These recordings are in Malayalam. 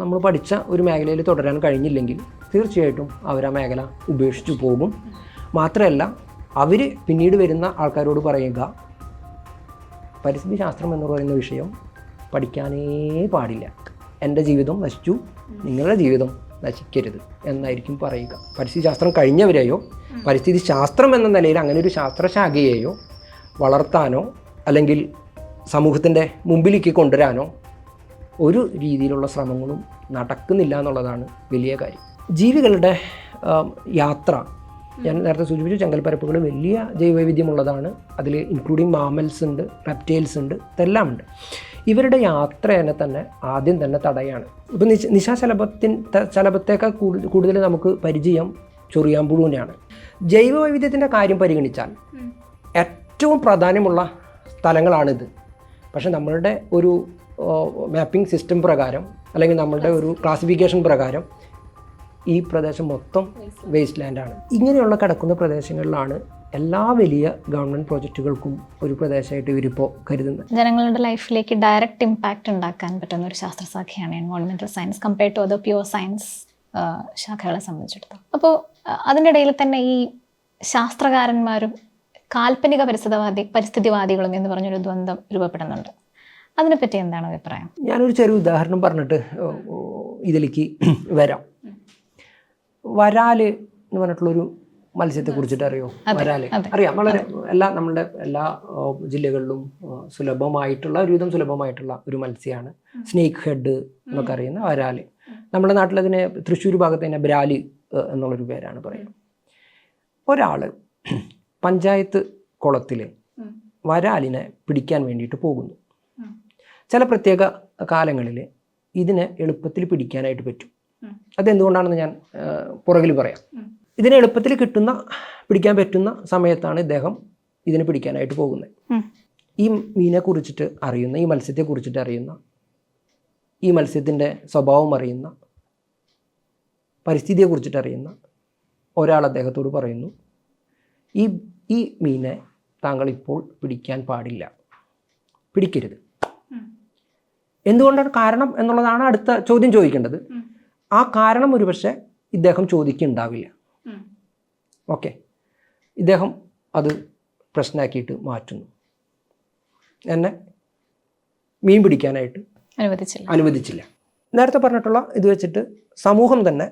നമ്മൾ പഠിച്ച ഒരു മേഖലയിൽ തുടരാൻ കഴിഞ്ഞില്ലെങ്കിൽ തീർച്ചയായിട്ടും അവർ ആ മേഖല ഉപേക്ഷിച്ചു പോകും. മാത്രമല്ല അവർ പിന്നീട് വരുന്ന ആൾക്കാരോട് പറയുക, പരിസ്ഥിതി ശാസ്ത്രം എന്ന് പറയുന്ന വിഷയം പഠിക്കാനേ പാടില്ല, എൻ്റെ ജീവിതം നശിച്ചു, നിങ്ങളുടെ ജീവിതം നശിക്കരുത് എന്നായിരിക്കും പറയുക. പരിസ്ഥിതി ശാസ്ത്രം കഴിഞ്ഞവരെയോ പരിസ്ഥിതി ശാസ്ത്രം എന്ന നിലയിൽ അങ്ങനെ ഒരു ശാസ്ത്രശാഖയെയോ വളർത്താനോ അല്ലെങ്കിൽ സമൂഹത്തിൻ്റെ മുമ്പിലേക്ക് കൊണ്ടുവരാനോ ഒരു രീതിയിലുള്ള ശ്രമങ്ങളും നടക്കുന്നില്ല എന്നുള്ളതാണ് വലിയ കാര്യം. ജീവികളുടെ യാത്ര, ഞാൻ നേരത്തെ സൂചിപ്പിച്ചു, ചെങ്കൽപ്പരപ്പുകൾ വലിയ ജൈവവൈവിധ്യമുള്ളതാണ്. അതിൽ ഇൻക്ലൂഡിങ് മാമൽസ് ഉണ്ട്, റെപ്റ്റൈൽസ് ഉണ്ട്, ഇതെല്ലാം ഉണ്ട്. ഇവരുടെ യാത്രേനെ തന്നെ ആദ്യം തന്നെ തടയാണ്. ഇപ്പം നിശാശലഭത്തേക്കാൾ കൂടുതൽ നമുക്ക് പരിചയം ചൊറിയാമ്പുഴുവിനെയാണ്. ജൈവവൈവിധ്യത്തിൻ്റെ കാര്യം പരിഗണിച്ചാൽ ഏറ്റവും പ്രാധാന്യമുള്ള സ്ഥലങ്ങളാണിത്. പക്ഷേ നമ്മളുടെ ഒരു മാപ്പിംഗ് സിസ്റ്റം പ്രകാരം അല്ലെങ്കിൽ നമ്മളുടെ ഒരു ക്ലാസിഫിക്കേഷൻ പ്രകാരം ഈ പ്രദേശം മൊത്തം വേസ്റ്റ് ലാൻഡാണ്. ഇങ്ങനെയുള്ള കിടക്കുന്ന പ്രദേശങ്ങളിലാണ് എല്ലാ വലിയ ഗവൺമെൻറ് പ്രോജക്റ്റുകൾക്കും ഒരു പ്രദേശമായിട്ട് ഇവരിപ്പോൾ കരുതുന്നത്. ജനങ്ങളുടെ ലൈഫിലേക്ക് ഡയറക്റ്റ് ഇമ്പാക്റ്റ് ഉണ്ടാക്കാൻ പറ്റുന്ന ഒരു ശാസ്ത്രശാഖയാണ് environmental science compared to other pure science ശാഖകളെ സംബന്ധിച്ചിടത്തോളം. അപ്പോൾ അതിൻ്റെ ഇടയിൽ തന്നെ ഈ ശാസ്ത്രകാരന്മാരും കാൽപ്പനിക പരിസ്ഥിതിവാദികളും എന്ന് പറഞ്ഞൊരു ദ്വന്ദ്ം രൂപപ്പെടുന്നുണ്ട്. അതിനെപ്പറ്റി എന്താണ് അഭിപ്രായം? ഞാനൊരു ചെറിയ ഉദാഹരണം പറഞ്ഞിട്ട് ഇതിലേക്ക് വരാം. വരാല് എന്ന് പറഞ്ഞിട്ടുള്ളൊരു മത്സ്യത്തെ കുറിച്ചിട്ട് അറിയോ? വരാല് അറിയാം, വളരെ നമ്മളുടെ എല്ലാ ജില്ലകളിലും സുലഭമായിട്ടുള്ള ഒരുവിധം സുലഭമായിട്ടുള്ള ഒരു മത്സ്യമാണ്. സ്നേക്ക് ഹെഡ് എന്നൊക്കെ അറിയുന്ന വരാല്. നമ്മുടെ നാട്ടിലതിനെ തൃശ്ശൂർ ഭാഗത്ത് തന്നെ ബ്രാല് എന്നുള്ളൊരു പേരാണ് പറയുന്നത്. ഒരാൾ പഞ്ചായത്ത് കുളത്തിൽ വരാലിനെ പിടിക്കാൻ വേണ്ടിയിട്ട് പോകുന്നു. ചില പ്രത്യേക കാലങ്ങളിൽ ഇതിനെ എളുപ്പത്തിൽ പിടിക്കാനായിട്ട് പറ്റും. അതെന്തുകൊണ്ടാണെന്ന് ഞാൻ പുറകിൽ പറയാം. ഇതിനെ എളുപ്പത്തിൽ പിടിക്കാൻ പറ്റുന്ന സമയത്താണ് ഇദ്ദേഹം ഇതിനെ പിടിക്കാനായിട്ട് പോകുന്നത്. ഈ മീനെ കുറിച്ചിട്ട് അറിയുന്ന, ഈ മത്സ്യത്തെ കുറിച്ചിട്ട് അറിയുന്ന, ഈ മത്സ്യത്തിൻ്റെ സ്വഭാവം അറിയുന്ന, പരിസ്ഥിതിയെ കുറിച്ചിട്ട് അറിയുന്ന ഒരാൾ അദ്ദേഹത്തോട് പറയുന്നു, ഈ മീനെ താങ്കൾ ഇപ്പോൾ പിടിക്കാൻ പാടില്ല, പിടിക്കരുത്. എന്തുകൊണ്ടാണ് കാരണം എന്നുള്ളതാണ് അടുത്ത ചോദ്യം ചോദിക്കേണ്ടത്. ആ കാരണം ഒരുപക്ഷെ ഇദ്ദേഹം ചോദിക്കുന്നുണ്ടാവില്ല. ഓക്കെ, ഇദ്ദേഹം അത് പ്രശ്നമാക്കിയിട്ട് മാറ്റുന്നു. എന്നെ മീൻ പിടിക്കാനായിട്ട് അനുവദിച്ചില്ല. നേരത്തെ പറഞ്ഞിട്ടുള്ള ഇത് വെച്ചിട്ട് സമൂഹം തന്നെ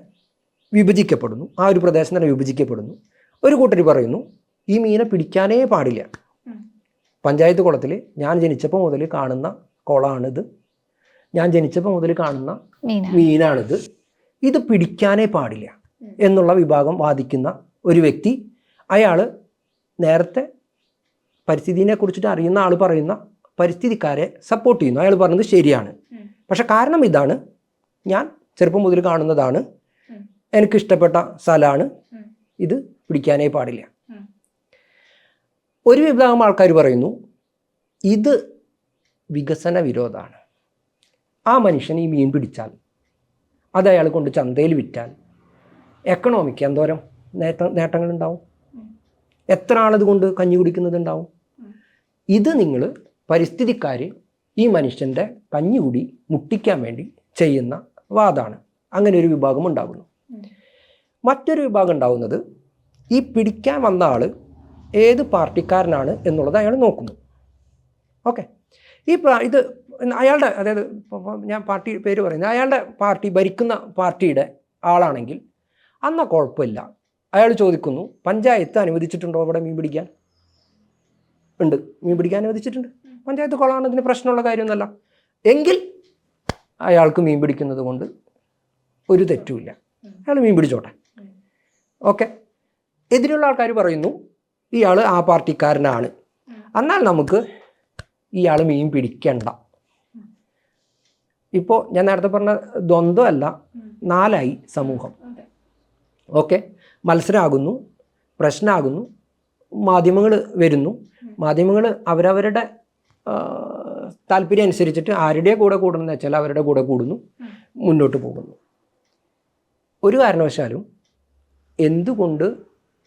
വിഭജിക്കപ്പെടുന്നു. ആ ഒരു പ്രദേശം തന്നെ വിഭജിക്കപ്പെടുന്നു. ഒരു കൂട്ടർ പറയുന്നു, ഈ മീനെ പിടിക്കാനേ പാടില്ല. പഞ്ചായത്ത് കുളത്തിൽ ഞാൻ ജനിച്ചപ്പോൾ മുതൽ കാണുന്ന കുളമാണിത്, ഞാൻ ജനിച്ചപ്പോൾ മുതൽ കാണുന്ന മീനാണിത്, ഇത് പിടിക്കാനേ പാടില്ല എന്നുള്ള വിഭാഗം വാദിക്കുന്ന ഒരു വ്യക്തി, അയാൾ നേരത്തെ പരിസ്ഥിതിനെ കുറിച്ചിട്ട് അറിയുന്ന ആൾ പറയുന്ന പരിസ്ഥിതിക്കാരെ സപ്പോർട്ട് ചെയ്യുന്നു. അയാൾ പറയുന്നത് ശരിയാണ്, പക്ഷെ കാരണം ഇതാണ്, ഞാൻ ചെറുപ്പം മുതൽ കാണുന്നതാണ്, എനിക്കിഷ്ടപ്പെട്ട സ്ഥലമാണ്, ഇത് പിടിക്കാനേ പാടില്ല. ഒരു വിഭാഗം ആൾക്കാർ പറയുന്നു ഇത് വികസന വിരോധമാണ്. ആ മനുഷ്യൻ ഈ മീൻ പിടിച്ചാൽ അത് അയാൾ കൊണ്ട് ചന്തയിൽ വിറ്റാൽ എക്കണോമിക്ക് എന്തോരം നേട്ടങ്ങളുണ്ടാവും, എത്ര ആളത് കൊണ്ട് കഞ്ഞി കുടിക്കുന്നതുണ്ടാവും. ഇത് നിങ്ങൾ പരിസ്ഥിതിക്കാർ ഈ മനുഷ്യൻ്റെ കഞ്ഞികുടി മുട്ടിക്കാൻ വേണ്ടി ചെയ്യുന്ന വാദമാണ്. അങ്ങനെ ഒരു വിഭാഗം ഉണ്ടാകുന്നു. മറ്റൊരു വിഭാഗം ഉണ്ടാകുന്നത്, ഈ പിടിക്കാൻ വന്ന ആൾ ഏത് പാർട്ടിക്കാരനാണ് എന്നുള്ളത് അയാൾ നോക്കുന്നു. ഓക്കെ, ഇത് അയാളുടെ, അതായത് ഞാൻ പാർട്ടി പേര് പറയുന്നത്, അയാളുടെ പാർട്ടി ഭരിക്കുന്ന പാർട്ടിയുടെ ആളാണെങ്കിൽ അന്നാ കുഴപ്പമില്ല. അയാൾ ചോദിക്കുന്നു, പഞ്ചായത്ത് അനുവദിച്ചിട്ടുണ്ടോ അവിടെ മീൻ പിടിക്കാൻ? ഉണ്ട്, മീൻ പിടിക്കാൻ അനുവദിച്ചിട്ടുണ്ട്, പഞ്ചായത്ത് കുളമാണ്, ഇതിന് പ്രശ്നമുള്ള കാര്യമൊന്നുമല്ല. എങ്കിൽ അയാൾക്ക് മീൻ പിടിക്കുന്നത് കൊണ്ട് ഒരു തെറ്റുമില്ല, അയാൾ മീൻ പിടിച്ചോട്ടെ. ഓക്കെ, എതിരുള്ള ആൾക്കാർ പറയുന്നു ഇയാൾ ആ പാർട്ടിക്കാരനാണ്, എന്നാൽ നമുക്ക് ഇയാൾ മീൻ പിടിക്കണ്ട. ഇപ്പോൾ ഞാൻ നേരത്തെ പറഞ്ഞ ദ്വന്ദ്വമല്ല, നാലായി സമൂഹം. ഓക്കെ, മത്സരമാകുന്നു, പ്രശ്നമാകുന്നു, മാധ്യമങ്ങൾ വരുന്നു. മാധ്യമങ്ങൾ അവരവരുടെ താല്പര്യം അനുസരിച്ചിട്ട് ആരുടെ കൂടെ കൂടുന്നത് വെച്ചാൽ അവരുടെ കൂടെ കൂടുന്നു, മുന്നോട്ട് പോകുന്നു. ഒരു കാരണവശാലും എന്തുകൊണ്ട്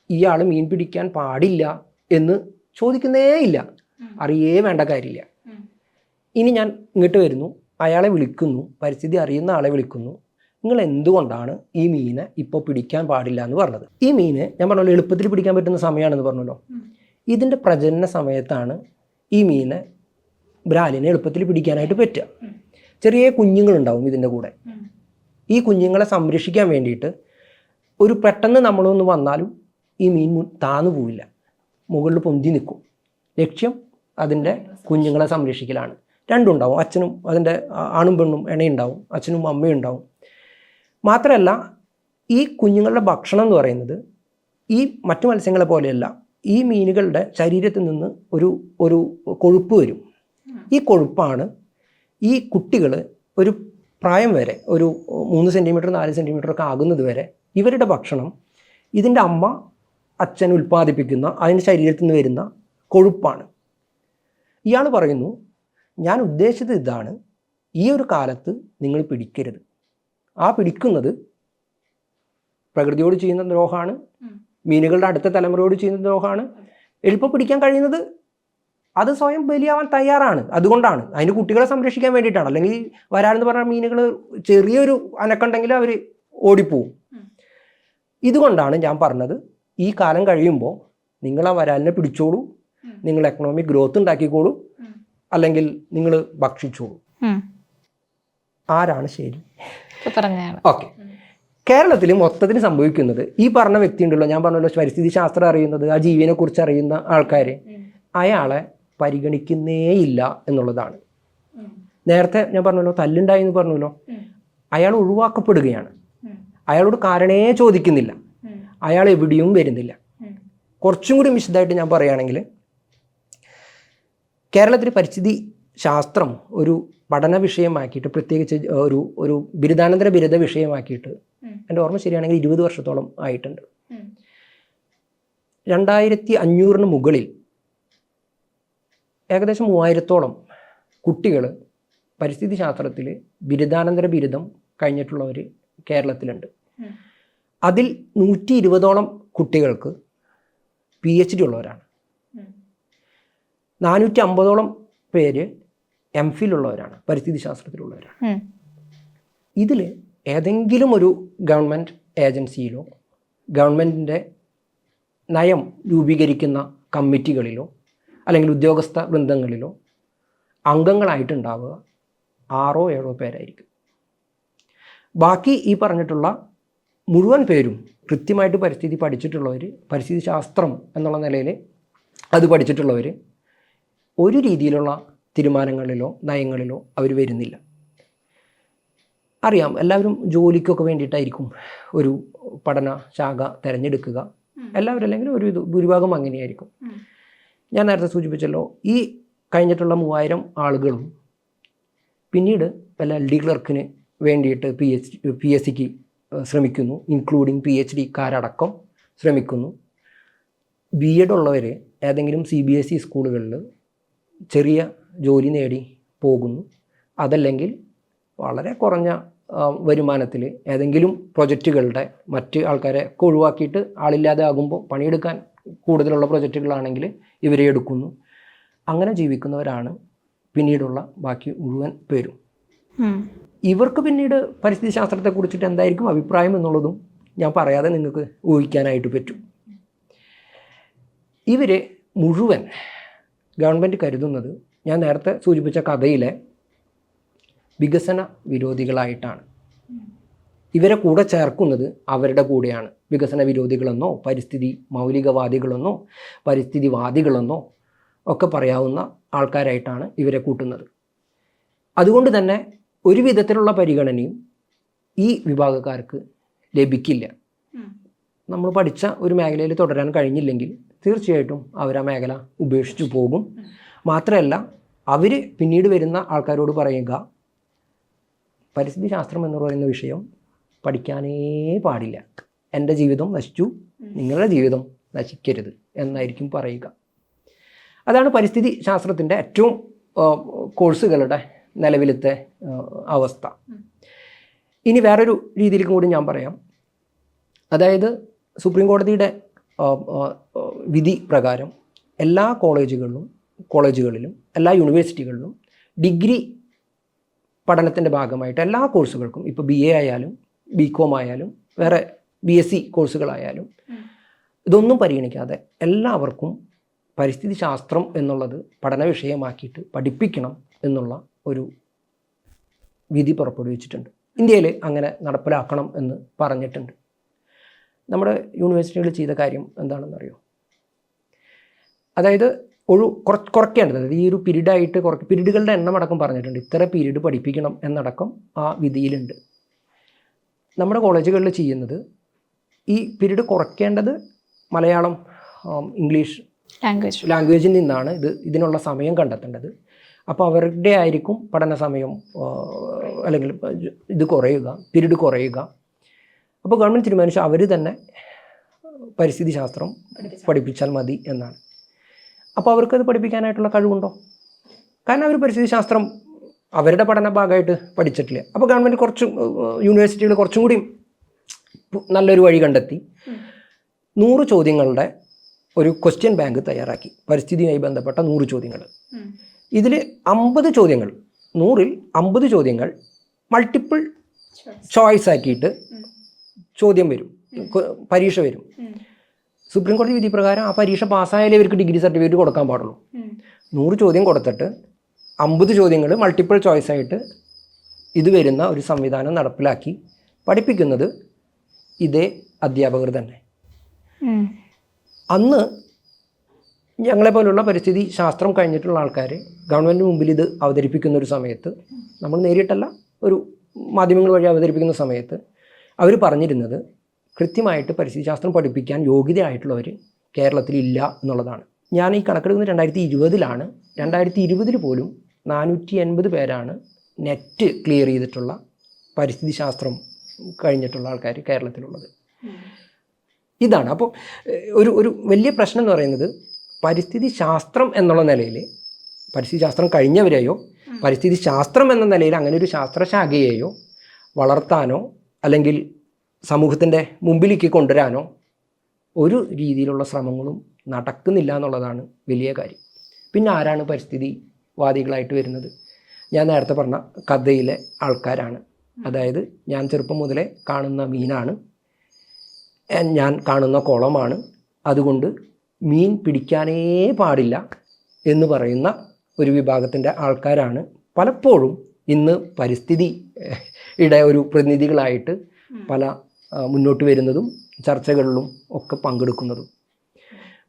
ഇയാൾ മീൻ പിടിക്കാൻ പാടില്ല എന്ന് ചോദിക്കുന്നേ ഇല്ല, അറിയേ വേണ്ട കാര്യമില്ല. ഇനി ഞാൻ ഇങ്ങോട്ട് വരുന്നു, അയാളെ വിളിക്കുന്നു, പരിസ്ഥിതി അറിയുന്ന ആളെ വിളിക്കുന്നു, നിങ്ങൾ എന്തുകൊണ്ടാണ് ഈ മീനെ ഇപ്പോൾ പിടിക്കാൻ പാടില്ല എന്ന് പറഞ്ഞത്. ഈ മീന് ഞാൻ പറഞ്ഞല്ലോ എളുപ്പത്തിൽ പിടിക്കാൻ പറ്റുന്ന സമയമാണെന്ന് പറഞ്ഞല്ലോ. ഇതിൻ്റെ പ്രജനന സമയത്താണ് ഈ മീനെ ബ്രാലിനെ എളുപ്പത്തിൽ പിടിക്കാനായിട്ട് പറ്റുക. ചെറിയ കുഞ്ഞുങ്ങളുണ്ടാവും ഇതിൻ്റെ കൂടെ. ഈ കുഞ്ഞുങ്ങളെ സംരക്ഷിക്കാൻ വേണ്ടിയിട്ട് ഒരു പെട്ടെന്ന് നമ്മളൊന്ന് വന്നാലും ഈ മീൻ താന്നു പോവില്ല, മുകളിൽ പൊന്തി നിൽക്കും. ലക്ഷ്യം അതിൻ്റെ കുഞ്ഞുങ്ങളെ സംരക്ഷിക്കലാണ്. രണ്ടുണ്ടാവും, അച്ഛനും അതിൻ്റെ ആണും പെണ്ണും ഇണയുണ്ടാവും, അച്ഛനും അമ്മയും ഉണ്ടാവും. മാത്രമല്ല ഈ കുഞ്ഞുങ്ങളുടെ ഭക്ഷണം എന്ന് പറയുന്നത് ഈ മറ്റു മത്സ്യങ്ങളെ പോലെയല്ല. ഈ മീനുകളുടെ ശരീരത്തിൽ നിന്ന് ഒരു കൊഴുപ്പ് വരും. ഈ കൊഴുപ്പാണ് ഈ കുട്ടികൾ ഒരു പ്രായം വരെ, ഒരു 3 സെൻറ്റിമീറ്റർ 4 സെൻറ്റിമീറ്റർ ഒക്കെ ആകുന്നത് വരെ ഇവരുടെ ഭക്ഷണം ഇതിൻ്റെ അമ്മ അച്ഛൻ ഉൽപ്പാദിപ്പിക്കുന്ന അതിൻ്റെ ശരീരത്തിൽ നിന്ന് വരുന്ന കൊഴുപ്പാണ്. ഇയാൾ പറയുന്നു, ഞാൻ ഉദ്ദേശിച്ചത് ഇതാണ്, ഈ ഒരു കാലത്ത് നിങ്ങൾ പിടിക്കരുത്. ആ പിടിക്കുന്നത് പ്രകൃതിയോട് ചെയ്യുന്ന ദ്രോഹമാണ്, മീനുകളുടെ അടുത്ത തലമുറയോട് ചെയ്യുന്ന ദ്രോഹമാണ്. എളുപ്പം പിടിക്കാൻ കഴിയുന്നത് അത് സ്വയം ബലിയാവാൻ തയ്യാറാണ്. അതുകൊണ്ടാണ്, അതിന് കുട്ടികളെ സംരക്ഷിക്കാൻ വേണ്ടിയിട്ടാണ്. അല്ലെങ്കിൽ വരാനെന്ന് പറഞ്ഞാൽ മീനുകൾ ചെറിയൊരു അനക്കുണ്ടെങ്കിൽ അവർ ഓടിപ്പോവും. ഇതുകൊണ്ടാണ് ഞാൻ പറഞ്ഞത്, ഈ കാലം കഴിയുമ്പോൾ നിങ്ങൾ ആ വരാലിനെ പിടിച്ചോളൂ, നിങ്ങൾ എക്കണോമിക് ഗ്രോത്ത് ഉണ്ടാക്കിക്കോളൂ, അല്ലെങ്കിൽ നിങ്ങൾ ഭക്ഷിച്ചോളൂ. ആരാണ് ശരി? ഓക്കെ. കേരളത്തിൽ മൊത്തത്തിൽ സംഭവിക്കുന്നത് ഈ പറഞ്ഞ വ്യക്തി ഉണ്ടല്ലോ, ഞാൻ പറഞ്ഞല്ലോ പരിസ്ഥിതി ശാസ്ത്രം അറിയുന്നത്, ആ ജീവിനെ കുറിച്ച് അറിയുന്ന ആൾക്കാർ അയാളെ പരിഗണിക്കുന്നേയില്ല എന്നുള്ളതാണ്. നേരത്തെ ഞാൻ പറഞ്ഞല്ലോ തല്ലുണ്ടായി എന്ന് പറഞ്ഞല്ലോ, അയാൾ ഒഴിവാക്കപ്പെടുകയാണ്. അയാളോട് കാരണേ ചോദിക്കുന്നില്ല, അയാൾ എവിടെയും വരുന്നില്ല. കുറച്ചും കൂടി വിശദമായിട്ട് ഞാൻ പറയുകയാണെങ്കിൽ, കേരളത്തിൽ പരിസ്ഥിതി ശാസ്ത്രം ഒരു പഠന വിഷയമാക്കിയിട്ട്, പ്രത്യേകിച്ച് ഒരു ബിരുദാനന്തര ബിരുദ വിഷയമാക്കിയിട്ട് എൻ്റെ ഓർമ്മ ശരിയാണെങ്കിൽ 20 വർഷത്തോളം ആയിട്ടുണ്ട്. 2500 മുകളിൽ ഏകദേശം 3000-ഓളം കുട്ടികൾ പരിസ്ഥിതി ശാസ്ത്രത്തിൽ ബിരുദാനന്തര ബിരുദം കഴിഞ്ഞിട്ടുള്ളവർ കേരളത്തിലുണ്ട്. അതിൽ 120-ഓളം കുട്ടികൾക്ക് PhD ഉള്ളവരാണ്. 450-ഓളം പേര് MPhil ഉള്ളവരാണ്, പരിസ്ഥിതി ശാസ്ത്രത്തിലുള്ളവരാണ്. ഇതിൽ ഏതെങ്കിലും ഒരു ഗവൺമെൻറ് ഏജൻസിയിലോ ഗവൺമെൻറ്റിൻ്റെ നയം രൂപീകരിക്കുന്ന കമ്മിറ്റികളിലോ അല്ലെങ്കിൽ ഉദ്യോഗസ്ഥ വൃന്ദങ്ങളിലോ അംഗങ്ങളായിട്ടുണ്ടാവുക 6-7 പേരായിരിക്കും. ബാക്കി ഈ പറഞ്ഞിട്ടുള്ള മുഴുവൻ പേരും കൃത്യമായിട്ട് പരിസ്ഥിതി പഠിച്ചിട്ടുള്ളവർ, പരിസ്ഥിതി ശാസ്ത്രം എന്നുള്ള നിലയിൽ അത് പഠിച്ചിട്ടുള്ളവർ ഒരു രീതിയിലുള്ള തീരുമാനങ്ങളിലോ നയങ്ങളിലോ അവർ വരുന്നില്ല. അറിയാം, എല്ലാവരും ജോലിക്കൊക്കെ വേണ്ടിയിട്ടായിരിക്കും ഒരു പഠന ശാഖ തിരഞ്ഞെടുക്കുക. എല്ലാവരും അല്ലെങ്കിൽ ഭൂരിഭാഗം അങ്ങനെയായിരിക്കും. ഞാൻ നേരത്തെ സൂചിപ്പിച്ചല്ലോ, ഈ കഴിഞ്ഞിട്ടുള്ള 3000 ആളുകളും പിന്നീട് വല്ല LD ക്ലർക്കിന് വേണ്ടിയിട്ട് PSCക്ക് ശ്രമിക്കുന്നു, ഇൻക്ലൂഡിങ് PhD-കാരടക്കം ശ്രമിക്കുന്നു. B.Ed ഉള്ളവർ ഏതെങ്കിലും CBSE സ്കൂളുകളിൽ ചെറിയ ജോലി നേടി പോകുന്നു. അതല്ലെങ്കിൽ വളരെ കുറഞ്ഞ വരുമാനത്തിൽ ഏതെങ്കിലും പ്രൊജക്റ്റുകളുടെ മറ്റ് ആൾക്കാരെ ഒഴിവാക്കിയിട്ട് ആളില്ലാതെ ആകുമ്പോൾ പണിയെടുക്കാൻ കൂടുതലുള്ള പ്രൊജക്റ്റുകളാണെങ്കിൽ ഇവരെ എടുക്കുന്നു. അങ്ങനെ ജീവിക്കുന്നവരാണ് പിന്നീടുള്ള ബാക്കി മുഴുവൻ പേരും. ഇവർക്ക് പിന്നീട് പരിസ്ഥിതി ശാസ്ത്രത്തെക്കുറിച്ചിട്ട് എന്തായിരിക്കും അഭിപ്രായം എന്നുള്ളതും ഞാൻ പറയാതെ നിങ്ങൾക്ക് ഊഹിക്കാനായിട്ട് പറ്റും. ഇവർ മുഴുവൻ ഗവൺമെൻറ് കരുതുന്നത് ഞാൻ നേരത്തെ സൂചിപ്പിച്ച കഥയിലെ വികസന വിരോധികളായിട്ടാണ്. ഇവരെ കൂടെ ചേർക്കുന്നത് അവരുടെ കൂടെയാണ്. വികസന വിരോധികളെന്നോ പരിസ്ഥിതി മൗലികവാദികളെന്നോ പരിസ്ഥിതിവാദികളെന്നോ ഒക്കെ പറയാവുന്ന ആൾക്കാരായിട്ടാണ് ഇവരെ കൂട്ടുന്നത്. അതുകൊണ്ട് തന്നെ ഒരു വിധത്തിലുള്ള പരിഗണനയും ഈ വിഭാഗക്കാർക്ക് ലഭിക്കില്ല. നമ്മൾ പഠിച്ച ഒരു മേഖലയിൽ തുടരാൻ കഴിഞ്ഞില്ലെങ്കിൽ തീർച്ചയായിട്ടും അവർ ആ മേഖല ഉപേക്ഷിച്ചു പോകും. മാത്രമല്ല, അവർ പിന്നീട് വരുന്ന ആൾക്കാരോട് പറയുക, പരിസ്ഥിതി ശാസ്ത്രം എന്ന് പറയുന്ന വിഷയം പഠിക്കാനേ പാടില്ല, എൻ്റെ ജീവിതം നശിച്ചു, നിങ്ങളുടെ ജീവിതം നശിക്കരുത് എന്നായിരിക്കും പറയുക. അതാണ് പരിസ്ഥിതി ശാസ്ത്രത്തിൻ്റെ ഏറ്റവും കോഴ്സുകളുടെ നിലവിലത്തെ അവസ്ഥ. ഇനി വേറൊരു രീതിയിലേക്ക് കൂടി ഞാൻ പറയാം. അതായത് സുപ്രീം കോടതിയുടെ വിധി പ്രകാരം എല്ലാ കോളേജുകളിലും എല്ലാ യൂണിവേഴ്സിറ്റികളിലും ഡിഗ്രി പഠനത്തിൻ്റെ ഭാഗമായിട്ട് എല്ലാ കോഴ്സുകൾക്കും ഇപ്പോൾ BA ആയാലും BCom ആയാലും വേറെ BSc കോഴ്സുകളായാലും ഇതൊന്നും പരിഗണിക്കാതെ എല്ലാവർക്കും പരിസ്ഥിതി ശാസ്ത്രം എന്നുള്ളത് പഠന വിഷയമാക്കിയിട്ട് പഠിപ്പിക്കണം എന്നുള്ള ഒരു വിധി പുറപ്പെടുവിച്ചിട്ടുണ്ട്. ഇന്ത്യയിൽ അങ്ങനെ നടപ്പിലാക്കണം എന്ന് പറഞ്ഞിട്ടുണ്ട്. നമ്മുടെ യൂണിവേഴ്സിറ്റികൾ ചെയ്ത കാര്യം എന്താണെന്നറിയോ? അതായത് കുറയ്ക്കേണ്ടത്, അതായത് ഈ ഒരു പീരീഡായിട്ട് പീരീഡുകളുടെ എണ്ണം അടക്കം പറഞ്ഞിട്ടുണ്ട്. ഇത്ര പീരീഡ് പഠിപ്പിക്കണം എന്നടക്കം ആ വിധിയിലുണ്ട്. നമ്മുടെ കോളേജുകളിൽ ചെയ്യുന്നത് ഈ പീരീഡ് കുറയ്ക്കേണ്ടത് മലയാളം, ഇംഗ്ലീഷ് ലാംഗ്വേജിൽ നിന്നാണ് ഇതിനുള്ള സമയം കണ്ടെത്തേണ്ടത്. അപ്പോൾ അവരുടെ ആയിരിക്കും പഠന സമയം അല്ലെങ്കിൽ ഇത് കുറയുക, പീരീഡ് കുറയുക. അപ്പോൾ ഗവൺമെൻറ് തീരുമാനിച്ചു അവർ തന്നെ പരിസ്ഥിതി ശാസ്ത്രം പഠിപ്പിച്ചാൽ മതി എന്നാണ്. അപ്പോൾ അവർക്കത് പഠിപ്പിക്കാനായിട്ടുള്ള കഴിവുണ്ടോ? കാരണം അവർ പരിസ്ഥിതി ശാസ്ത്രം അവരുടെ പഠന ഭാഗമായിട്ട് പഠിച്ചിട്ടില്ല. അപ്പോൾ ഗവൺമെൻറ് യൂണിവേഴ്സിറ്റികൾ കുറച്ചും കൂടി നല്ലൊരു വഴി കണ്ടെത്തി 100 ചോദ്യങ്ങളുടെ ഒരു ക്വസ്റ്റ്യൻ ബാങ്ക് തയ്യാറാക്കി. പരിസ്ഥിതിയുമായി ബന്ധപ്പെട്ട 100 ചോദ്യങ്ങൾ. ഇതിൽ 50 ചോദ്യങ്ങൾ, 100ൽ 50 ചോദ്യങ്ങൾ മൾട്ടിപ്പിൾ ചോയ്സ് ആക്കിയിട്ട് ചോദ്യം വരും, പരീക്ഷ വരും. സുപ്രീം കോടതി വിധി പ്രകാരം ആ പരീക്ഷ പാസ്സായാലേ ഇവർക്ക് ഡിഗ്രി സർട്ടിഫിക്കറ്റ് കൊടുക്കാൻ പാടുള്ളൂ. 100 ചോദ്യം കൊടുത്തിട്ട് 50 ചോദ്യങ്ങൾ മൾട്ടിപ്പിൾ ചോയ്സ് ആയിട്ട് ഇത് വരുന്ന ഒരു സംവിധാനം നടപ്പിലാക്കി പഠിപ്പിക്കുന്നത് ഇതേ അധ്യാപകർ തന്നെ. അന്ന് ഞങ്ങളെപ്പോലുള്ള പരിസ്ഥിതി ശാസ്ത്രം കഴിഞ്ഞിട്ടുള്ള ആൾക്കാർ ഗവൺമെൻറ് മുമ്പിൽ ഇത് അവതരിപ്പിക്കുന്ന ഒരു സമയത്ത്, നമ്മൾ നേരിട്ടല്ല ഒരു മാധ്യമങ്ങൾ വഴി അവതരിപ്പിക്കുന്ന സമയത്ത് അവർ പറഞ്ഞിരുന്നത് കൃത്യമായിട്ട് പരിസ്ഥിതി ശാസ്ത്രം പഠിപ്പിക്കാൻ യോഗ്യതയായിട്ടുള്ളവർ കേരളത്തിലില്ല എന്നുള്ളതാണ്. ഞാൻ ഈ കണക്കെടുക്കുന്നത് 2020-ലാണ്. 2020 പോലും 480 പേരാണ് നെറ്റ് ക്ലിയർ ചെയ്തിട്ടുള്ള പരിസ്ഥിതി ശാസ്ത്രം കഴിഞ്ഞിട്ടുള്ള ആൾക്കാർ കേരളത്തിലുള്ളത്. ഇതാണ് അപ്പോൾ ഒരു വലിയ പ്രശ്നം എന്ന് പറയുന്നത്, പരിസ്ഥിതി ശാസ്ത്രം എന്നുള്ള നിലയിൽ പരിസ്ഥിതി ശാസ്ത്രം കഴിഞ്ഞവരെയോ പരിസ്ഥിതി ശാസ്ത്രം എന്ന നിലയിൽ അങ്ങനെ ഒരു ശാസ്ത്രശാഖയെയോ വളർത്താനോ അല്ലെങ്കിൽ സമൂഹത്തിൻ്റെ മുമ്പിലേക്ക് കൊണ്ടുവരാനോ ഒരു രീതിയിലുള്ള ശ്രമങ്ങളും നടക്കുന്നില്ല എന്നുള്ളതാണ് വലിയ കാര്യം. പിന്നെ ആരാണ് പരിസ്ഥിതിവാദികളായിട്ട് വരുന്നത്? ഞാൻ നേരത്തെ പറഞ്ഞ കഥയിലെ ആൾക്കാരാണ്. അതായത് ഞാൻ ചെറുപ്പം മുതലേ കാണുന്ന മീനാണ്, ഞാൻ കാണുന്ന കുളമാണ്, അതുകൊണ്ട് മീൻ പിടിക്കാനേ പാടില്ല എന്ന് പറയുന്ന ഒരു വിഭാഗത്തിൻ്റെ ആൾക്കാരാണ് പലപ്പോഴും ഇന്ന് പരിസ്ഥിതിയുടെ ഒരു പ്രതിനിധികളായിട്ട് പല മുന്നോട്ട് വരുന്നതും ചർച്ചകളിലും ഒക്കെ പങ്കെടുക്കുന്നതും.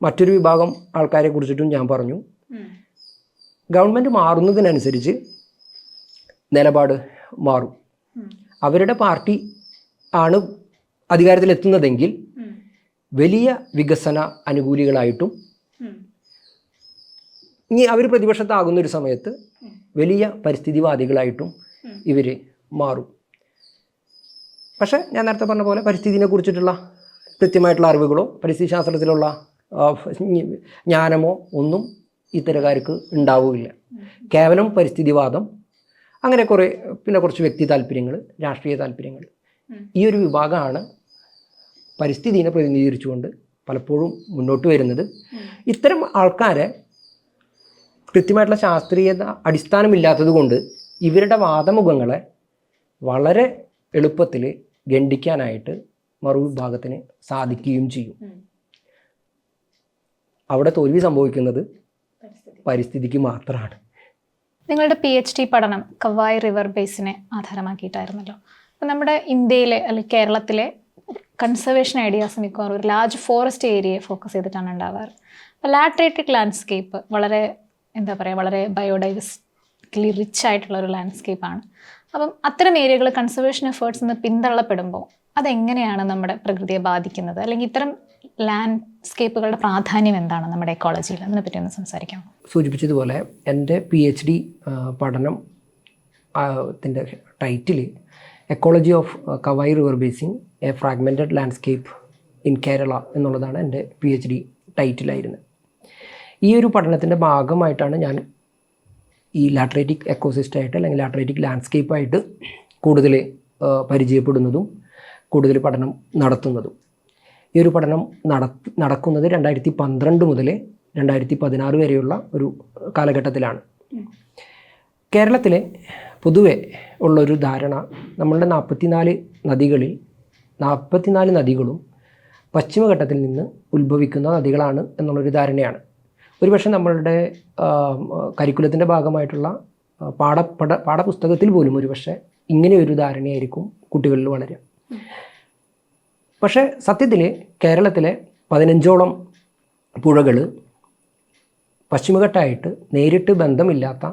മറ്റൊരു വിഭാഗം ആൾക്കാരെ കുറിച്ചിട്ടും ഞാൻ പറഞ്ഞു. ഗവൺമെൻറ് മാറുന്നതിനനുസരിച്ച് നിലപാട് മാറും. അവരുടെ പാർട്ടി ആണ് അധികാരത്തിലെത്തുന്നതെങ്കിൽ വലിയ വികസന അനുകൂലികളായിട്ടും, ഇനി അവർ പ്രതിപക്ഷത്താകുന്ന ഒരു സമയത്ത് വലിയ പരിസ്ഥിതിവാദികളായിട്ടും ഇവർ മാറും. പക്ഷേ ഞാൻ നേരത്തെ പറഞ്ഞ പോലെ പരിസ്ഥിതിനെ കുറിച്ചിട്ടുള്ള കൃത്യമായിട്ടുള്ള അറിവുകളോ പരിസ്ഥിതി ശാസ്ത്രത്തിലുള്ള ജ്ഞാനമോ ഒന്നും ഇത്തരക്കാർക്ക് ഉണ്ടാവുകയില്ല. കേവലം പരിസ്ഥിതിവാദം, അങ്ങനെ കുറച്ച് വ്യക്തി താല്പര്യങ്ങൾ, രാഷ്ട്രീയ താല്പര്യങ്ങൾ, ഈ ഒരു വിഭാഗമാണ് പരിസ്ഥിതിനെ പ്രതിനിധീകരിച്ചുകൊണ്ട് പലപ്പോഴും മുന്നോട്ട് വരുന്നത്. ഇത്തരം ആൾക്കാരെ കൃത്യമായിട്ടുള്ള ശാസ്ത്രീയത അടിസ്ഥാനമില്ലാത്തത് കൊണ്ട് ഇവരുടെ വാദമുഖങ്ങളെ വളരെ എളുപ്പത്തിൽ ഖണ്ഡിക്കാനായിട്ട് മറുവിഭാഗത്തിന് സാധിക്കുകയും ചെയ്യും. അവിടെ തോൽവി സംഭവിക്കുന്നത് പരിസ്ഥിതിക്ക് മാത്രമാണ്. നിങ്ങളുടെ PhD പഠനം കവായ് റിവർ ബേസിനെ ആധാരമാക്കിയിട്ടായിരുന്നല്ലോ. അപ്പോൾ നമ്മുടെ ഇന്ത്യയിലെ അല്ലെങ്കിൽ കേരളത്തിലെ കൺസർവേഷൻ ഐഡിയാസ് മിക്കവാറും ഒരു ലാർജ് ഫോറസ്റ്റ് ഏരിയയെ ഫോക്കസ് ചെയ്തിട്ടാണ് ഉണ്ടാവാറ്. അപ്പോൾ ലാട്രേറ്റിക് ലാൻഡ്സ്കേപ്പ് വളരെ ബയോഡൈവേഴ്സിറ്റി റിച്ച് ആയിട്ടുള്ള ഒരു ലാൻഡ്സ്കേപ്പാണ്. അപ്പം അത്തരം ഏരിയകൾ കൺസർവേഷൻ എഫേർട്സ് നിന്ന് പിന്തള്ളപ്പെടുമ്പോൾ അതെങ്ങനെയാണ് നമ്മുടെ പ്രകൃതിയെ ബാധിക്കുന്നത്? അല്ലെങ്കിൽ ഇത്തരം ലാൻഡ്സ്കേപ്പുകളുടെ പ്രാധാന്യം എന്താണ് നമ്മുടെ എക്കോളജിയിൽ? അതിനെപ്പറ്റി ഒന്ന് സംസാരിക്കാം. സൂചിപ്പിച്ചതുപോലെ എൻ്റെ PhD പഠനം ത്തിൻ്റെ title ecology of kawaii river basin A fragmented landscape in Kerala എന്നുള്ളതാണ് എൻ്റെ PhD ടൈറ്റിലായിരുന്നത്. ഈ ഒരു പഠനത്തിൻ്റെ ഭാഗമായിട്ടാണ് ഞാൻ ഈ ലാട്രേറ്റിക് എക്കോസിസ്റ്റമായിട്ട് അല്ലെങ്കിൽ ലാട്രേറ്റിക് ലാൻഡ്സ്കേപ്പായിട്ട് കൂടുതൽ പരിചയപ്പെടുന്നതും കൂടുതൽ പഠനം നടത്തുന്നതും. ഈ ഒരു പഠനം നടക്കുന്നത് 2012 മുതൽ 2016 വരെയുള്ള ഒരു കാലഘട്ടത്തിലാണ്. കേരളത്തിലെ പൊതുവെ ഉള്ളൊരു ധാരണ നമ്മളുടെ 44 നദികളും പശ്ചിമഘട്ടത്തിൽ നിന്ന് ഉത്ഭവിക്കുന്ന നദികളാണ് എന്നുള്ളൊരു ധാരണയാണ്. ഒരുപക്ഷെ നമ്മളുടെ കരിക്കുലത്തിൻ്റെ ഭാഗമായിട്ടുള്ള പാഠപുസ്തകത്തിൽ പോലും ഒരുപക്ഷെ ഇങ്ങനെയൊരു ധാരണയായിരിക്കും കുട്ടികളിൽ വളരുക. പക്ഷേ സത്യത്തിൽ കേരളത്തിലെ 15ഓളം പുഴകൾ പശ്ചിമഘട്ടമായിട്ട് നേരിട്ട് ബന്ധമില്ലാത്ത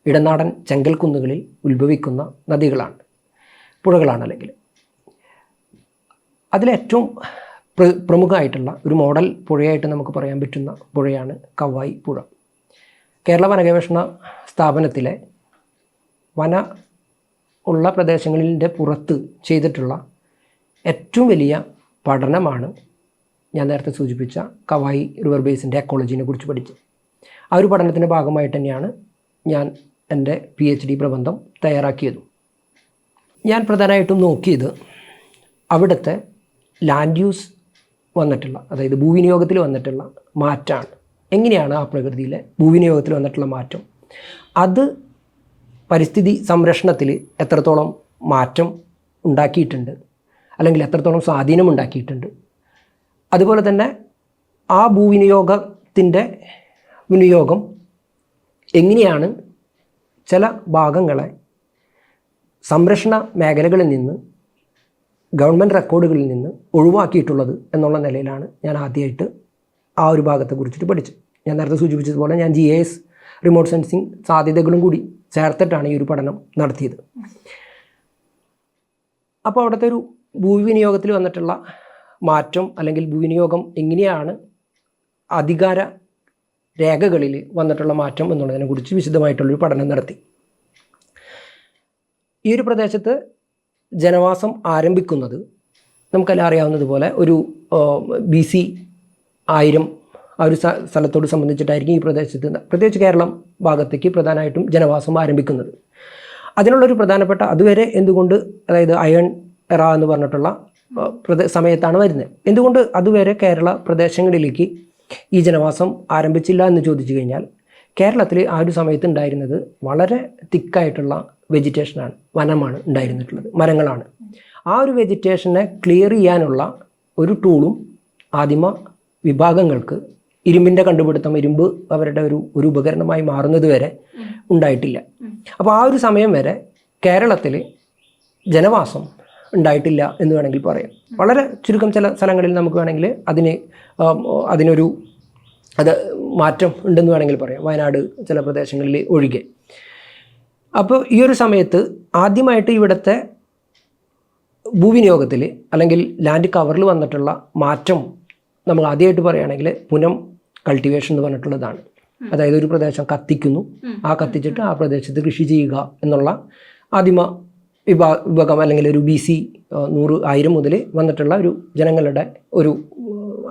ഇടനാടൻ ചെങ്കൽക്കുന്നുകളിൽ ഉത്ഭവിക്കുന്ന നദികളാണ്, പുഴകളാണ്. അല്ലെങ്കിൽ അതിലേറ്റവും പ്രമുഖമായിട്ടുള്ള ഒരു മോഡൽ പുഴയായിട്ട് നമുക്ക് പറയാൻ പറ്റുന്ന പുഴയാണ് കവായി പുഴ. കേരള വനഗവേഷണ സ്ഥാപനത്തിലെ വന ഉള്ള പ്രദേശങ്ങളിൻ്റെ പുറത്ത് ചെയ്തിട്ടുള്ള ഏറ്റവും വലിയ പഠനമാണ് ഞാൻ നേരത്തെ സൂചിപ്പിച്ച കവായി റിവർ ബേസിൻ്റെ എക്കോളജിനെ കുറിച്ച് പഠിച്ചത്. ആ ഒരു പഠനത്തിൻ്റെ ഭാഗമായിട്ട് തന്നെയാണ് ഞാൻ എൻ്റെ PhD പ്രബന്ധം തയ്യാറാക്കിയതും. ഞാൻ പ്രധാനമായിട്ടും നോക്കിയത് അവിടുത്തെ ലാൻഡ് യൂസ് വന്നിട്ടുള്ള, അതായത് ഭൂവിനിയോഗത്തിൽ വന്നിട്ടുള്ള മാറ്റമാണ്. എങ്ങനെയാണ് ആ പ്രകൃതിയിലെ ഭൂവിനിയോഗത്തിൽ വന്നിട്ടുള്ള മാറ്റം, അത് പരിസ്ഥിതി സംരക്ഷണത്തിൽ എത്രത്തോളം മാറ്റം ഉണ്ടാക്കിയിട്ടുണ്ട്, അല്ലെങ്കിൽ എത്രത്തോളം സ്വാധീനം ഉണ്ടാക്കിയിട്ടുണ്ട്. അതുപോലെ തന്നെ ആ ഭൂവിനിയോഗത്തിൻ്റെ വിനിയോഗം എങ്ങനെയാണ് ചില ഭാഗങ്ങളെ സംരക്ഷണ മേഖലകളിൽ നിന്ന്, ഗവൺമെൻറ് റെക്കോർഡുകളിൽ നിന്ന് ഒഴിവാക്കിയിട്ടുള്ളത് എന്നുള്ള നിലയിലാണ് ഞാൻ ആദ്യമായിട്ട് ആ ഒരു ഭാഗത്തെ കുറിച്ചിട്ട് പഠിച്ചത്. ഞാൻ നേരത്തെ സൂചിപ്പിച്ചതുപോലെ ഞാൻ GIS റിമോട്ട് സെൻസിങ് സാധ്യതകളും കൂടി ചേർത്തിട്ടാണ് ഈ ഒരു പഠനം നടത്തിയത്. അപ്പോൾ അവിടുത്തെ ഒരു ഭൂവിനിയോഗത്തിൽ വന്നിട്ടുള്ള മാറ്റം, അല്ലെങ്കിൽ ഭൂവിനിയോഗം എങ്ങനെയാണ് അധികാര രേഖകളിൽ വന്നിട്ടുള്ള മാറ്റം എന്നുള്ളതിനെ കുറിച്ച് വിശദമായിട്ടുള്ളൊരു പഠനം നടത്തി. ഈ ഒരു പ്രദേശത്ത് ജനവാസം ആരംഭിക്കുന്നത് നമുക്കെല്ലാം അറിയാവുന്നതുപോലെ ഒരു BC 1000 ആ ഒരു സ്ഥലത്തോട് സംബന്ധിച്ചിട്ടായിരിക്കും ഈ പ്രദേശത്ത്, പ്രത്യേകിച്ച് കേരളം ഭാഗത്തേക്ക് പ്രധാനമായിട്ടും ജനവാസം ആരംഭിക്കുന്നത്. അതിനുള്ളൊരു പ്രധാനപ്പെട്ട, അതുവരെ എന്തുകൊണ്ട്, അതായത് അയൺ എറ എന്ന് പറഞ്ഞിട്ടുള്ള സമയത്താണ് വരുന്നത്, എന്തുകൊണ്ട് അതുവരെ കേരള പ്രദേശങ്ങളിലേക്ക് ഈ ജനവാസം ആരംഭിച്ചില്ല എന്ന് ചോദിച്ചു കഴിഞ്ഞാൽ, കേരളത്തിൽ ആ ഒരു സമയത്ത് ഉണ്ടായിരുന്നത് വളരെ തിക്കായിട്ടുള്ള വെജിറ്റേഷനാണ്, വനമാണ് ഉണ്ടായിരുന്നിട്ടുള്ളത്, മരങ്ങളാണ്. ആ ഒരു വെജിറ്റേഷനെ ക്ലിയർ ചെയ്യാനുള്ള ഒരു ടൂളും ആദിമ വിഭാഗങ്ങൾക്ക് ഇരുമ്പിൻ്റെ കണ്ടുപിടുത്തം, ഇരുമ്പ് അവരുടെ ഒരു ഉപകരണമായി മാറുന്നത് വരെ ഉണ്ടായിട്ടില്ല. അപ്പോൾ ആ ഒരു സമയം വരെ കേരളത്തിൽ ജനവാസം ഉണ്ടായിട്ടില്ല എന്ന് വേണമെങ്കിൽ പറയാം. വളരെ ചുരുക്കം ചില സ്ഥലങ്ങളിൽ നമുക്ക് വേണമെങ്കിൽ അതിനൊരു മാറ്റം ഉണ്ടെന്ന് വേണമെങ്കിൽ പറയാം, വയനാട് ചില പ്രദേശങ്ങളിൽ ഒഴികെ. അപ്പോൾ ഈ ഒരു സമയത്ത് ആദ്യമായിട്ട് ഇവിടുത്തെ ഭൂവിനിയോഗത്തിൽ അല്ലെങ്കിൽ ലാൻഡ് കവറിൽ വന്നിട്ടുള്ള മാറ്റം നമ്മൾ ആദ്യമായിട്ട് പറയുകയാണെങ്കിൽ പുനം കൾട്ടിവേഷൻ എന്ന് പറഞ്ഞിട്ടുള്ളതാണ്. അതായത് ഒരു പ്രദേശം കത്തിക്കുന്നു, ആ കത്തിച്ചിട്ട് ആ പ്രദേശത്ത് കൃഷി ചെയ്യുക എന്നുള്ള ആദിമ വിഭാഗം, അല്ലെങ്കിൽ ഒരു BC 100,000 മുതൽ വന്നിട്ടുള്ള ഒരു ജനങ്ങളുടെ ഒരു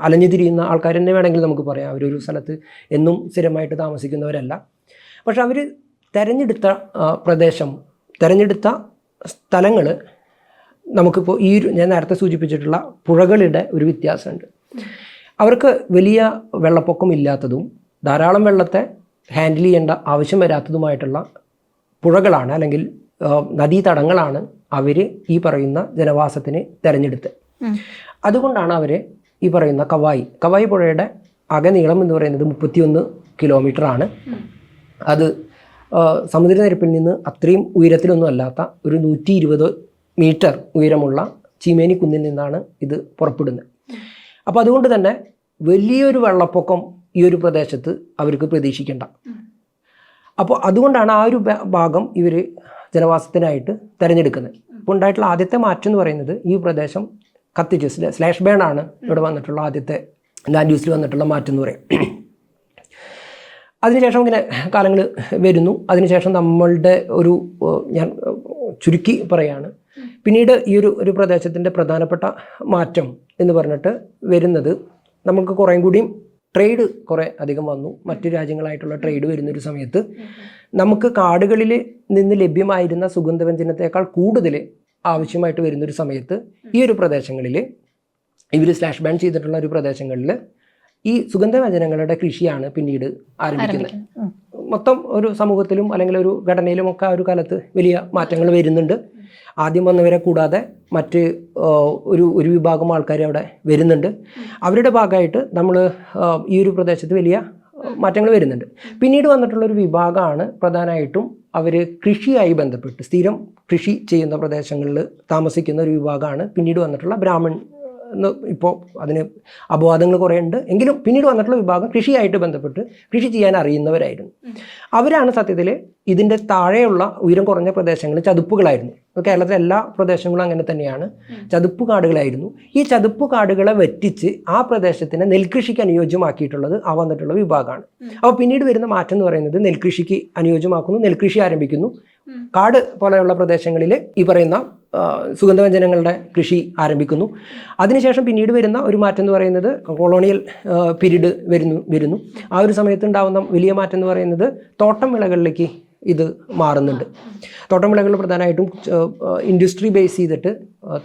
അലഞ്ഞു തിരിയുന്ന ആൾക്കാർ തന്നെ വേണമെങ്കിൽ നമുക്ക് പറയാം. അവരൊരു സ്ഥലത്ത് എന്നും സ്ഥിരമായിട്ട് താമസിക്കുന്നവരല്ല. പക്ഷെ അവർ തിരഞ്ഞെടുത്ത പ്രദേശം, തിരഞ്ഞെടുത്ത സ്ഥലങ്ങൾ നമുക്കിപ്പോൾ ഈ ഞാൻ നേരത്തെ സൂചിപ്പിച്ചിട്ടുള്ള പുഴകളുടെ ഒരു വ്യത്യാസമുണ്ട്. അവർക്ക് വലിയ വെള്ളപ്പൊക്കം ഇല്ലാത്തതും ധാരാളം വെള്ളത്തെ ഹാൻഡിൽ ചെയ്യേണ്ട ആവശ്യം വരാത്തതുമായിട്ടുള്ള പുഴകളാണ്, അല്ലെങ്കിൽ നദീതടങ്ങളാണ് അവർ ഈ പറയുന്ന ജനവാസത്തിന് തിരഞ്ഞെടുത്ത്. അതുകൊണ്ടാണ് അവർ ഈ പറയുന്ന കവായി പുഴയുടെ ആകെ നീളം എന്ന് പറയുന്നത് 31 കിലോമീറ്ററാണ്. അത് സമുദ്രനിരപ്പിൽ നിന്ന് അത്രയും ഉയരത്തിലൊന്നും അല്ലാത്ത ഒരു 120 മീറ്റർ ഉയരമുള്ള ചീമേനി കുന്നിൽ നിന്നാണ് ഇത് പുറപ്പെടുന്നത്. അപ്പോൾ അതുകൊണ്ട് തന്നെ വലിയൊരു വെള്ളപ്പൊക്കം ഈ ഒരു പ്രദേശത്ത് അവർക്ക് പ്രതീക്ഷിക്കേണ്ട. അപ്പോൾ അതുകൊണ്ടാണ് ആ ഒരു ഭാഗം ഇവർ ജനവാസത്തിനായിട്ട് തിരഞ്ഞെടുക്കുന്നത്. ഇപ്പോൾ ഉണ്ടായിട്ടുള്ള ആദ്യത്തെ മാറ്റം എന്ന് പറയുന്നത് ഈ പ്രദേശം കത്തിച്ച് സ്ലാഷ് ബേൺ ആണ് ഇവിടെ വന്നിട്ടുള്ള ആദ്യത്തെ ലാൻഡ് യൂസിൽ വന്നിട്ടുള്ള മാറ്റം എന്ന് പറയും. അതിനുശേഷം ഇങ്ങനെ കാലങ്ങൾ വരുന്നു. അതിനുശേഷം നമ്മളുടെ ഞാൻ ചുരുക്കി പറയാണ്, പിന്നീട് ഈ ഒരു പ്രദേശത്തിൻ്റെ പ്രധാനപ്പെട്ട മാറ്റം എന്ന് പറഞ്ഞിട്ട് വരുന്നത്, നമുക്ക് കുറേയും കൂടിയും ട്രേഡ് കുറേ അധികം വന്നു. മറ്റു രാജ്യങ്ങളായിട്ടുള്ള ട്രേഡ് വരുന്നൊരു സമയത്ത് നമുക്ക് കാടുകളിൽ നിന്ന് ലഭ്യമായിരുന്ന സുഗന്ധവ്യഞ്ജനത്തേക്കാൾ കൂടുതൽ ആവശ്യമായിട്ട് വരുന്നൊരു സമയത്ത് ഈ ഒരു പ്രദേശങ്ങളിൽ, ഇവർ സ്ലാഷ് ബാൻ ചെയ്തിട്ടുള്ള ഒരു പ്രദേശങ്ങളിൽ ഈ സുഗന്ധവ്യഞ്ജനങ്ങളുടെ കൃഷിയാണ് പിന്നീട് ആരംഭിക്കുന്നത്. മൊത്തം ഒരു സമൂഹത്തിലും അല്ലെങ്കിൽ ഒരു ഘടനയിലും ഒക്കെ ആ ഒരു കാലത്ത് വലിയ മാറ്റങ്ങൾ വരുന്നുണ്ട്. ആദ്യം വന്നവരെ കൂടാതെ മറ്റ് ഒരു വിഭാഗം ആൾക്കാർ അവിടെ വരുന്നുണ്ട്. അവരുടെ ഭാഗമായിട്ട് നമ്മൾ ഈ ഒരു പ്രദേശത്ത് വലിയ മാറ്റങ്ങൾ വരുന്നുണ്ട്. പിന്നീട് വന്നിട്ടുള്ള ഒരു വിഭാഗമാണ് പ്രധാനമായിട്ടും അവർ കൃഷിയായി ബന്ധപ്പെട്ട് സ്ഥിരം കൃഷി ചെയ്യുന്ന പ്രദേശങ്ങളിൽ താമസിക്കുന്ന ഒരു വിഭാഗമാണ് പിന്നീട് വന്നിട്ടുള്ള ബ്രാഹ്മൺ. ഇപ്പോൾ അതിന് അപവാദങ്ങൾ കുറേ ഉണ്ട്, എങ്കിലും പിന്നീട് വന്നിട്ടുള്ള വിഭാഗം കൃഷിയായിട്ട് ബന്ധപ്പെട്ട് കൃഷി ചെയ്യാൻ അറിയുന്നവരായിരുന്നു. അവരാണ് സത്യത്തിൽ ഇതിൻ്റെ താഴെയുള്ള ഉയരം കുറഞ്ഞ പ്രദേശങ്ങൾ ചതുപ്പുകളായിരുന്നു. കേരളത്തിലെ എല്ലാ പ്രദേശങ്ങളും അങ്ങനെ തന്നെയാണ്, ചതുപ്പ് കാടുകളായിരുന്നു. ഈ ചതുപ്പ് കാടുകളെ വെറ്റിച്ച് ആ പ്രദേശത്തിനെ നെൽകൃഷിക്ക് അനുയോജ്യമാക്കിയിട്ടുള്ളത് ആ വന്നിട്ടുള്ള വിഭാഗമാണ്. അപ്പോൾ പിന്നീട് വരുന്ന മാറ്റം എന്ന് പറയുന്നത് നെൽകൃഷിക്ക് അനുയോജ്യമാക്കുന്നു, നെൽകൃഷി ആരംഭിക്കുന്നു. കാട് പോലെയുള്ള പ്രദേശങ്ങളിൽ ഈ പറയുന്ന സുഗന്ധവ്യഞ്ജനങ്ങളുടെ കൃഷി ആരംഭിക്കുന്നു. അതിനുശേഷം പിന്നീട് വരുന്ന ഒരു മാറ്റം എന്ന് പറയുന്നത് കൊളോണിയൽ പീരീഡ് വരുന്നു. ആ ഒരു സമയത്ത് ഉണ്ടാകുന്ന വലിയ മാറ്റം എന്ന് പറയുന്നത് തോട്ടം വിളകളിലേക്ക് ഇത് മാറുന്നുണ്ട്. തോട്ടം വിളകൾ പ്രധാനമായിട്ടും ഇൻഡസ്ട്രി ബേസ് ചെയ്തിട്ട്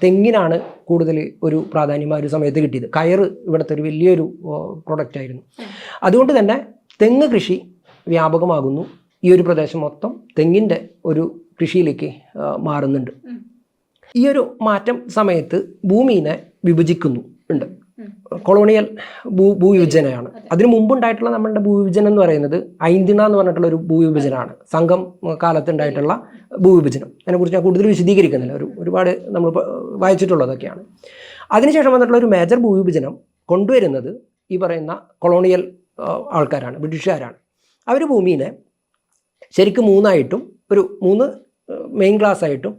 തെങ്ങിനാണ് കൂടുതൽ ഒരു പ്രാധാന്യം ആ ഒരു സമയത്ത് കിട്ടിയത്. കയറ് ഇവിടുത്തെ ഒരു വലിയൊരു പ്രൊഡക്റ്റായിരുന്നു. അതുകൊണ്ട് തന്നെ തെങ്ങ് കൃഷി വ്യാപകമാകുന്നു. ഈ ഒരു പ്രദേശം മൊത്തം തെങ്ങിൻ്റെ ഒരു കൃഷിയിലേക്ക് മാറുന്നുണ്ട്. ഈ ഒരു മാറ്റം സമയത്ത് ഭൂമിയെ വിഭജിക്കുന്നു ഉണ്ട്. കൊളോണിയൽ ഭൂവിഭജനമാണ്. അതിനു മുമ്പുണ്ടായിട്ടുള്ള നമ്മളുടെ ഭൂവിഭജനം എന്ന് പറയുന്നത് ഐന്തിണ എന്ന് പറഞ്ഞിട്ടുള്ള ഒരു ഭൂവിഭജനമാണ്. സംഘം കാലത്തുണ്ടായിട്ടുള്ള ഭൂവിഭജനം. അതിനെക്കുറിച്ച് ഞാൻ കൂടുതൽ വിശദീകരിക്കുന്നില്ല, ഒരുപാട് നമ്മൾ വായിച്ചിട്ടുള്ളതൊക്കെയാണ്. അതിനുശേഷം വന്നിട്ടുള്ള ഒരു മേജർ ഭൂവിഭജനം കൊണ്ടുവരുന്നത് ഈ പറയുന്ന കൊളോണിയൽ ആൾക്കാരാണ്, ബ്രിട്ടീഷുകാരാണ്. അവർ ഭൂമിയെ ശരിക്കും മൂന്നായിട്ടും ഒരു 3 മെയിൻ ക്ലാസ് ആയിട്ടും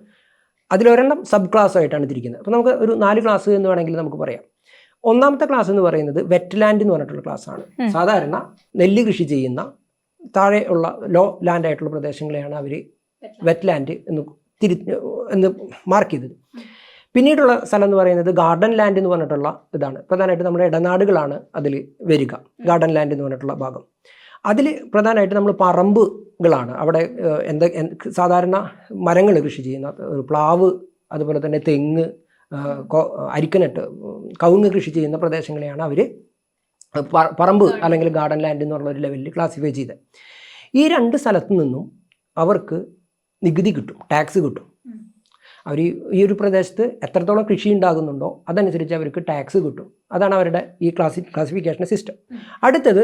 അതിലൊരെണ്ണം സബ് ക്ലാസ് ആയിട്ടാണ് തിരിക്കുന്നത്. അപ്പോൾ നമുക്ക് ഒരു 4 ക്ലാസ് എന്ന് വേണമെങ്കിൽ നമുക്ക് പറയാം. ഒന്നാമത്തെ ക്ലാസ് എന്ന് പറയുന്നത് വെറ്റ് ലാൻഡ് എന്ന് പറഞ്ഞിട്ടുള്ള ക്ലാസ്സാണ്. സാധാരണ നെല്ല് കൃഷി ചെയ്യുന്ന താഴെ ഉള്ള ലോ ലാൻഡ് ആയിട്ടുള്ള പ്രദേശങ്ങളെയാണ് അവർ വെറ്റ് ലാൻഡ് എന്ന് മാർക്ക് ചെയ്തത്. പിന്നീടുള്ള സ്ഥലം എന്ന് പറയുന്നത് ഗാർഡൻ ലാൻഡ് എന്ന് പറഞ്ഞിട്ടുള്ള ഇതാണ്. പ്രധാനമായിട്ട് നമ്മുടെ ഇടനാടുകളാണ് അതിൽ വരിക. ഗാർഡൻ ലാൻഡ് എന്ന് പറഞ്ഞിട്ടുള്ള ഭാഗം. അതിൽ പ്രധാനമായിട്ട് നമ്മൾ പറമ്പുകളാണ്. അവിടെ സാധാരണ മരങ്ങൾ കൃഷി ചെയ്യുന്ന ഒരു പ്ലാവ്, അതുപോലെ തന്നെ തെങ്ങ്, അരിക്കനട്ട്, കവുങ്ങ് കൃഷി ചെയ്യുന്ന പ്രദേശങ്ങളെയാണ് അവർ പറമ്പ് അല്ലെങ്കിൽ ഗാർഡൻ ലാൻഡ് എന്നുള്ള ഒരു ലെവലിൽ ക്ലാസിഫൈ ചെയ്തത്. ഈ 2 സ്ഥലത്തു നിന്നും അവർക്ക് നികുതി കിട്ടും, ടാക്സ് കിട്ടും. അവർ ഈ ഒരു പ്രദേശത്ത് എത്രത്തോളം കൃഷി ഉണ്ടാകുന്നുണ്ടോ അതനുസരിച്ച് അവർക്ക് ടാക്സ് കിട്ടും. അതാണ് അവരുടെ ഈ ക്ലാസിഫിക്കേഷൻ സിസ്റ്റം. അടുത്തത്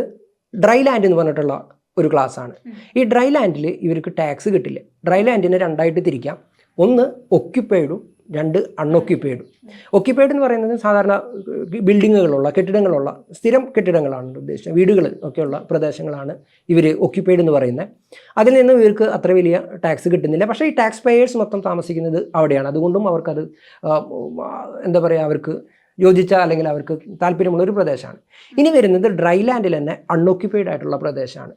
ഡ്രൈ ലാൻഡ് എന്ന് പറഞ്ഞിട്ടുള്ള ഒരു ക്ലാസ്സാണ്. ഈ ഡ്രൈ ലാൻഡിൽ ഇവർക്ക് ടാക്സ് കിട്ടില്ല. ഡ്രൈ ലാൻഡിനെ 2ആയിട്ട് തിരിക്കാം. ഒന്ന് ഒക്യുപ്പൈഡും, 2 അൺഒക്യുപ്പൈഡും. ഒക്യുപ്പൈഡ് എന്ന് പറയുന്നത് സാധാരണ ബിൽഡിങ്ങുകളുള്ള കെട്ടിടങ്ങളുള്ള സ്ഥിരം കെട്ടിടങ്ങളാണ് ഉദ്ദേശിച്ചത്, വീടുകൾ ഒക്കെയുള്ള പ്രദേശങ്ങളാണ് ഇവർ ഒക്യുപ്പൈഡ് എന്ന് പറയുന്നത്. അതിൽ നിന്ന് ഇവർക്ക് അത്ര വലിയ ടാക്സ് കിട്ടുന്നില്ല. പക്ഷേ ഈ ടാക്സ് പേയേഴ്സ് മൊത്തം താമസിക്കുന്നത് അവിടെയാണ്. അതുകൊണ്ടും അവർക്കത് എന്താ പറയുക, അവർക്ക് യോജിച്ച അല്ലെങ്കിൽ അവർക്ക് താല്പര്യമുള്ള ഒരു പ്രദേശമാണ്. ഇനി വരുന്നത് ഡ്രൈ ലാൻഡിൽ തന്നെ അൺഒക്യുപ്പൈഡ് ആയിട്ടുള്ള പ്രദേശമാണ്.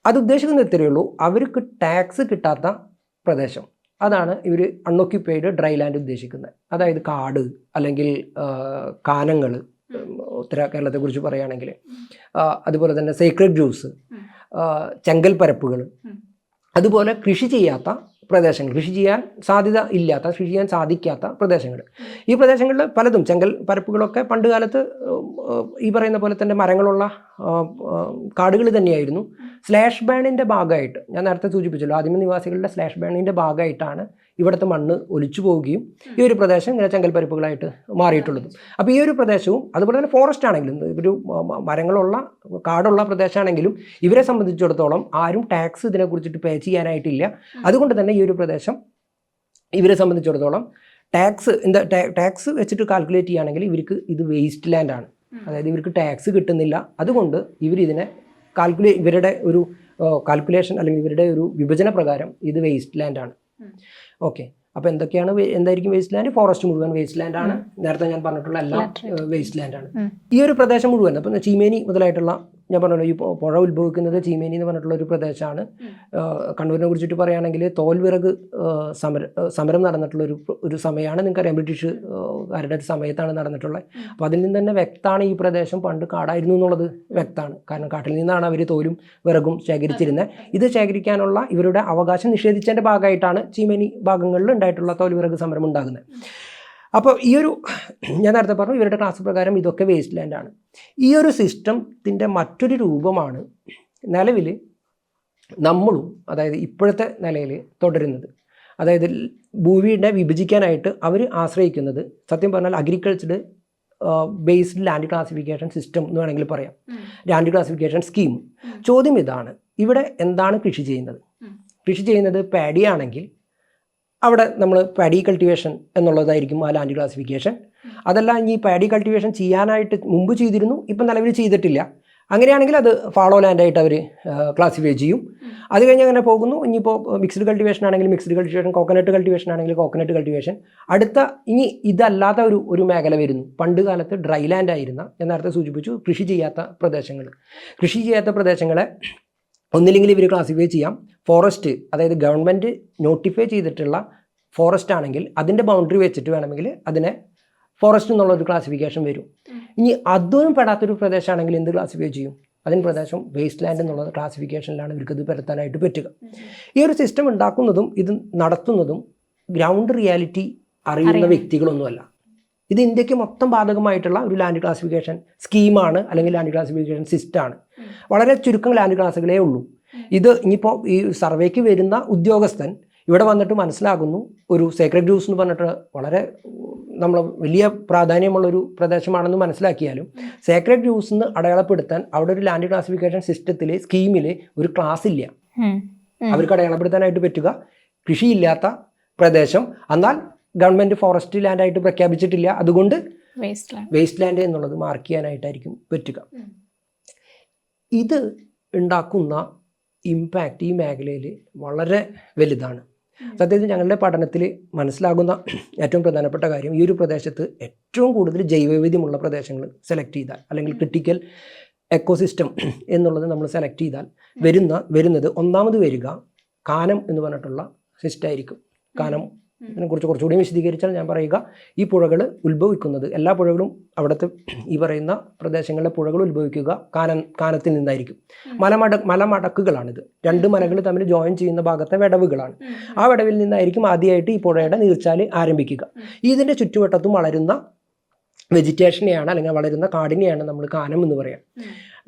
അത് ഉദ്ദേശിക്കുന്നത് ഇത്രയേ ഉള്ളൂ, അവർക്ക് ടാക്സ് കിട്ടാത്ത പ്രദേശം. അതാണ് ഇവർ അൺഒക്യുപ്പൈഡ് ഡ്രൈ ലാൻഡ് ഉദ്ദേശിക്കുന്നത്. അതായത് കാട് അല്ലെങ്കിൽ കാനങ്ങൾ, ഉത്തര കേരളത്തെക്കുറിച്ച് പറയുകയാണെങ്കിൽ, അതുപോലെ തന്നെ സേക്രഡ് ജ്യൂസ്, ചെങ്കൽ പരപ്പുകൾ, അതുപോലെ കൃഷി ചെയ്യാത്ത പ്രദേശങ്ങൾ, കൃഷി ചെയ്യാൻ സാധ്യത ഇല്ലാത്ത, കൃഷി ചെയ്യാൻ സാധിക്കാത്ത പ്രദേശങ്ങൾ. ഈ പ്രദേശങ്ങളിൽ പലതും ചെങ്കൽ പരപ്പുകളൊക്കെ പണ്ട് കാലത്ത് ഈ പറയുന്ന പോലെ തന്നെ മരങ്ങളുള്ള കാടുകൾ തന്നെയായിരുന്നു. സ്ലാഷ് ബാണിൻ്റെ ഭാഗമായിട്ട്, ഞാൻ നേരത്തെ സൂചിപ്പിച്ചല്ലോ, ആദിമ നിവാസികളുടെ സ്ലാഷ് ബാണിൻ്റെ ഭാഗമായിട്ടാണ് ഇവിടുത്തെ മണ്ണ് ഒലിച്ചു പോവുകയും ഈ ഒരു പ്രദേശം ഇങ്ങനെ ചെങ്കൽ പരപ്പുകളായിട്ട് മാറിയിട്ടുള്ളത്. അപ്പോൾ ഈ ഒരു പ്രദേശവും അതുപോലെ തന്നെ ഫോറസ്റ്റ് ആണെങ്കിലും, ഒരു മരങ്ങളുള്ള കാടുള്ള പ്രദേശമാണെങ്കിലും ഇവരെ സംബന്ധിച്ചിടത്തോളം ആരും ടാക്സ് ഇതിനെക്കുറിച്ചിട്ട് പേ ചെയ്യാനായിട്ടില്ല. അതുകൊണ്ട് തന്നെ ഈ ഒരു പ്രദേശം ഇവരെ സംബന്ധിച്ചിടത്തോളം ടാക്സ് വെച്ചിട്ട് കാൽക്കുലേറ്റ് ചെയ്യുകയാണെങ്കിൽ ഇവർക്ക് ഇത് വേസ്റ്റ് ലാൻഡാണ്. അതായത് ഇവർക്ക് ടാക്സ് കിട്ടുന്നില്ല. അതുകൊണ്ട് ഇവരിതിനെ ഇവരുടെ ഒരു കാൽക്കുലേഷൻ അല്ലെങ്കിൽ ഇവരുടെ ഒരു വിഭജന പ്രകാരം ഇത് വേസ്റ്റ് ലാൻഡാണ്. ഓക്കെ, അപ്പോൾ എന്തായിരിക്കും വേസ്റ്റ് ലാൻഡ്? ഫോറസ്റ്റ് മുഴുവൻ വേസ്റ്റ് ലാൻഡാണ്. നേരത്തെ ഞാൻ പറഞ്ഞിട്ടുള്ള എല്ലാം വേസ്റ്റ് ലാൻഡാണ്. ഈ ഒരു പ്രദേശം മുഴുവൻ, അപ്പം ചീമേനി മുതലായിട്ടുള്ള, ഞാൻ പറഞ്ഞല്ലോ, ഈ പുഴ ഉത്ഭവിക്കുന്നത് ചീമേനി എന്ന് പറഞ്ഞിട്ടുള്ള ഒരു പ്രദേശമാണ്. കണ്ണൂരിനെ കുറിച്ചിട്ട് പറയുകയാണെങ്കിൽ തോൽവിറക് സമരം നടന്നിട്ടുള്ള ഒരു സമയമാണ്. നിങ്ങൾക്കറിയാം, ബ്രിട്ടീഷുകാരുടെ സമയത്താണ് നടന്നിട്ടുള്ളത്. അപ്പോൾ അതിൽ നിന്ന് തന്നെ വ്യക്തമാണ് ഈ പ്രദേശം പണ്ട് കാടായിരുന്നു എന്നുള്ളത് വ്യക്തമാണ്. കാരണം കാട്ടിൽ നിന്നാണ് അവർ തോലും വിറകും ശേഖരിച്ചിരുന്നത്. ഇത് ശേഖരിക്കാനുള്ള ഇവരുടെ അവകാശം നിഷേധിച്ചതിൻ്റെ ഭാഗമായിട്ടാണ് ചീമേനി ഭാഗങ്ങളിൽ ഉണ്ടായിട്ടുള്ള തോൽവിറക് സമരം ഉണ്ടാകുന്നത്. അപ്പോൾ ഈ ഒരു, ഞാൻ നേരത്തെ പറഞ്ഞു, ഇവരുടെ ക്ലാസ് പ്രകാരം ഇതൊക്കെ വേസ്റ്റ് ലാൻഡാണ്. ഈ ഒരു സിസ്റ്റത്തിൻ്റെ മറ്റൊരു രൂപമാണ് നിലവിൽ നമ്മളും അതായത് ഇപ്പോഴത്തെ നിലയിൽ തുടരുന്നത്. അതായത് ഭൂമിയുടെ വിഭജിക്കാനായിട്ട് അവർ ആശ്രയിക്കുന്നത് സത്യം പറഞ്ഞാൽ agriculture based land classification system എന്ന് വേണമെങ്കിൽ പറയാം, ലാൻഡ് ക്ലാസിഫിക്കേഷൻ സ്കീം. ചോദ്യം ഇതാണ്, ഇവിടെ എന്താണ് കൃഷി ചെയ്യുന്നത്? കൃഷി ചെയ്യുന്നത് പാഡി ആണെങ്കിൽ അവിടെ നമ്മൾ പാഡി കൾട്ടിവേഷൻ എന്നുള്ളതായിരിക്കും ആ ലാൻഡ് ക്ലാസിഫിക്കേഷൻ. അതല്ല, ഇനി പാഡി കൾട്ടിവേഷൻ ചെയ്യാനായിട്ട് മുമ്പ് ചെയ്തിരുന്നു, ഇപ്പം നിലവിൽ ചെയ്തിട്ടില്ല, അങ്ങനെയാണെങ്കിൽ അത് ഫാളോ ലാൻഡായിട്ട് അവർ ക്ലാസിഫൈ ചെയ്യും. അത് കഴിഞ്ഞ് അങ്ങനെ പോകുന്നു. ഇനിയിപ്പോൾ മിക്സ്ഡ് കൾട്ടിവേഷൻ ആണെങ്കിൽ മിക്സ്ഡ് കൾട്ടിവേഷൻ, കോക്കനട്ട് കൾട്ടിവേഷൻ ആണെങ്കിൽ കോക്കനട്ട് കൾട്ടിവേഷൻ. അടുത്ത ഇനി ഇതല്ലാത്ത ഒരു മേഖല വരുന്നു. പണ്ട് കാലത്ത് ഡ്രൈ ലാൻഡ് ആയിരുന്ന, ഞാൻ നേരത്തെ സൂചിപ്പിച്ചു, കൃഷി ചെയ്യാത്ത പ്രദേശങ്ങൾ. കൃഷി ചെയ്യാത്ത പ്രദേശങ്ങളെ ഒന്നില്ലെങ്കിൽ ഇവർ ക്ലാസിഫൈ ചെയ്യാം ഫോറസ്റ്റ്, അതായത് ഗവൺമെൻറ് നോട്ടിഫൈ ചെയ്തിട്ടുള്ള ഫോറസ്റ്റ് ആണെങ്കിൽ അതിൻ്റെ ബൗണ്ടറി വെച്ചിട്ട് വേണമെങ്കിൽ അതിനെ ഫോറസ്റ്റ് എന്നുള്ളൊരു ക്ലാസിഫിക്കേഷൻ വരും. ഇനി അതൊന്നും പെടാത്തൊരു പ്രദേശമാണെങ്കിൽ എന്ത് ക്ലാസിഫൈ ചെയ്യും? അതിന് പ്രദേശം വേസ്റ്റ് ലാൻഡ് എന്നുള്ള ക്ലാസിഫിക്കേഷനിലാണ് ഇവർക്ക് ഇത് പെടുത്താനായിട്ട് പറ്റുക. ഈ ഒരു സിസ്റ്റം ഉണ്ടാക്കുന്നതും ഇത് നടത്തുന്നതും ഗ്രൗണ്ട് റിയാലിറ്റി അറിയുന്ന വ്യക്തികളൊന്നുമല്ല. ഇത് ഇന്ത്യക്ക് മൊത്തം ബാധകമായിട്ടുള്ള ഒരു ലാൻഡ് ക്ലാസിഫിക്കേഷൻ സ്കീമാണ്, അല്ലെങ്കിൽ ലാൻഡ് ക്ലാസിഫിക്കേഷൻ സിസ്റ്റമാണ്. വളരെ ചുരുക്കം ലാൻഡ് ക്ലാസുകളേ ഉള്ളൂ. ഇത് ഇനിയിപ്പോൾ ഈ സർവേക്ക് വരുന്ന ഉദ്യോഗസ്ഥൻ ഇവിടെ വന്നിട്ട് മനസ്സിലാകുന്നു, ഒരു സേക്രഡ് ഗ്രൂവ്സ് എന്ന് പറഞ്ഞിട്ട് വളരെ നമ്മൾ വലിയ പ്രാധാന്യമുള്ളൊരു പ്രദേശമാണെന്ന് മനസ്സിലാക്കിയാലും സേക്രഡ് ഗ്രൂവ്സ് എന്ന് അടയാളപ്പെടുത്താൻ അവിടെ ഒരു ലാൻഡ് ക്ലാസിഫിക്കേഷൻ സിസ്റ്റത്തിൽ സ്കീമിൽ ഒരു ക്ലാസ് ഇല്ല. അവർക്ക് അടയാളപ്പെടുത്താനായിട്ട് പറ്റുക കൃഷിയില്ലാത്ത പ്രദേശം, എന്നാൽ ഗവൺമെൻറ് ഫോറസ്റ്റ് ലാൻഡായിട്ട് പ്രഖ്യാപിച്ചിട്ടില്ല, അതുകൊണ്ട് വേസ്റ്റ് ലാൻഡ് എന്നുള്ളത് മാർക്ക് ചെയ്യാനായിട്ടായിരിക്കും പറ്റുക. ഇത് ഉണ്ടാക്കുന്ന ഇമ്പാക്റ്റ് ഈ മേഖലയിൽ വളരെ വലുതാണ്. സത്യത്തിൽ ഞങ്ങളുടെ പഠനത്തിൽ മനസ്സിലാകുന്ന ഏറ്റവും പ്രധാനപ്പെട്ട കാര്യം, ഈ ഒരു പ്രദേശത്ത് ഏറ്റവും കൂടുതൽ ജൈവവൈവിധ്യമുള്ള പ്രദേശങ്ങൾ സെലക്ട് ചെയ്താൽ, അല്ലെങ്കിൽ ക്രിട്ടിക്കൽ എക്കോസിസ്റ്റം എന്നുള്ളത് നമ്മൾ സെലക്ട് ചെയ്താൽ വരുന്നത് ഒന്നാമത് വരിക കാനം എന്ന് പറഞ്ഞിട്ടുള്ള സിസ്റ്റമായിരിക്കും. കാനം ഇതിനെക്കുറിച്ച് കുറച്ചുകൂടി വിശദീകരിച്ചാൽ ഞാൻ പറയുക, ഈ പുഴകൾ ഉത്ഭവിക്കുന്നത്, എല്ലാ പുഴകളും അവിടുത്തെ ഈ പറയുന്ന പ്രദേശങ്ങളിലെ പുഴകൾ ഉത്ഭവിക്കുക കാനത്തിൽ നിന്നായിരിക്കും. മലമടക്കുകളാണിത്. രണ്ട് മലകൾ തമ്മിൽ ജോയിൻ ചെയ്യുന്ന ഭാഗത്തെ വിടവുകളാണ്. ആ വിടവിൽ നിന്നായിരിക്കും ആദ്യമായിട്ട് ഈ പുഴയുടെ നീർച്ചാല് ആരംഭിക്കുക. ഇതിൻ്റെ ചുറ്റുവട്ടത്തും വളരുന്ന വെജിറ്റേഷനെയാണ്, അല്ലെങ്കിൽ വളരുന്ന കാടിനെയാണ് നമ്മൾ കാനം എന്ന് പറയാം.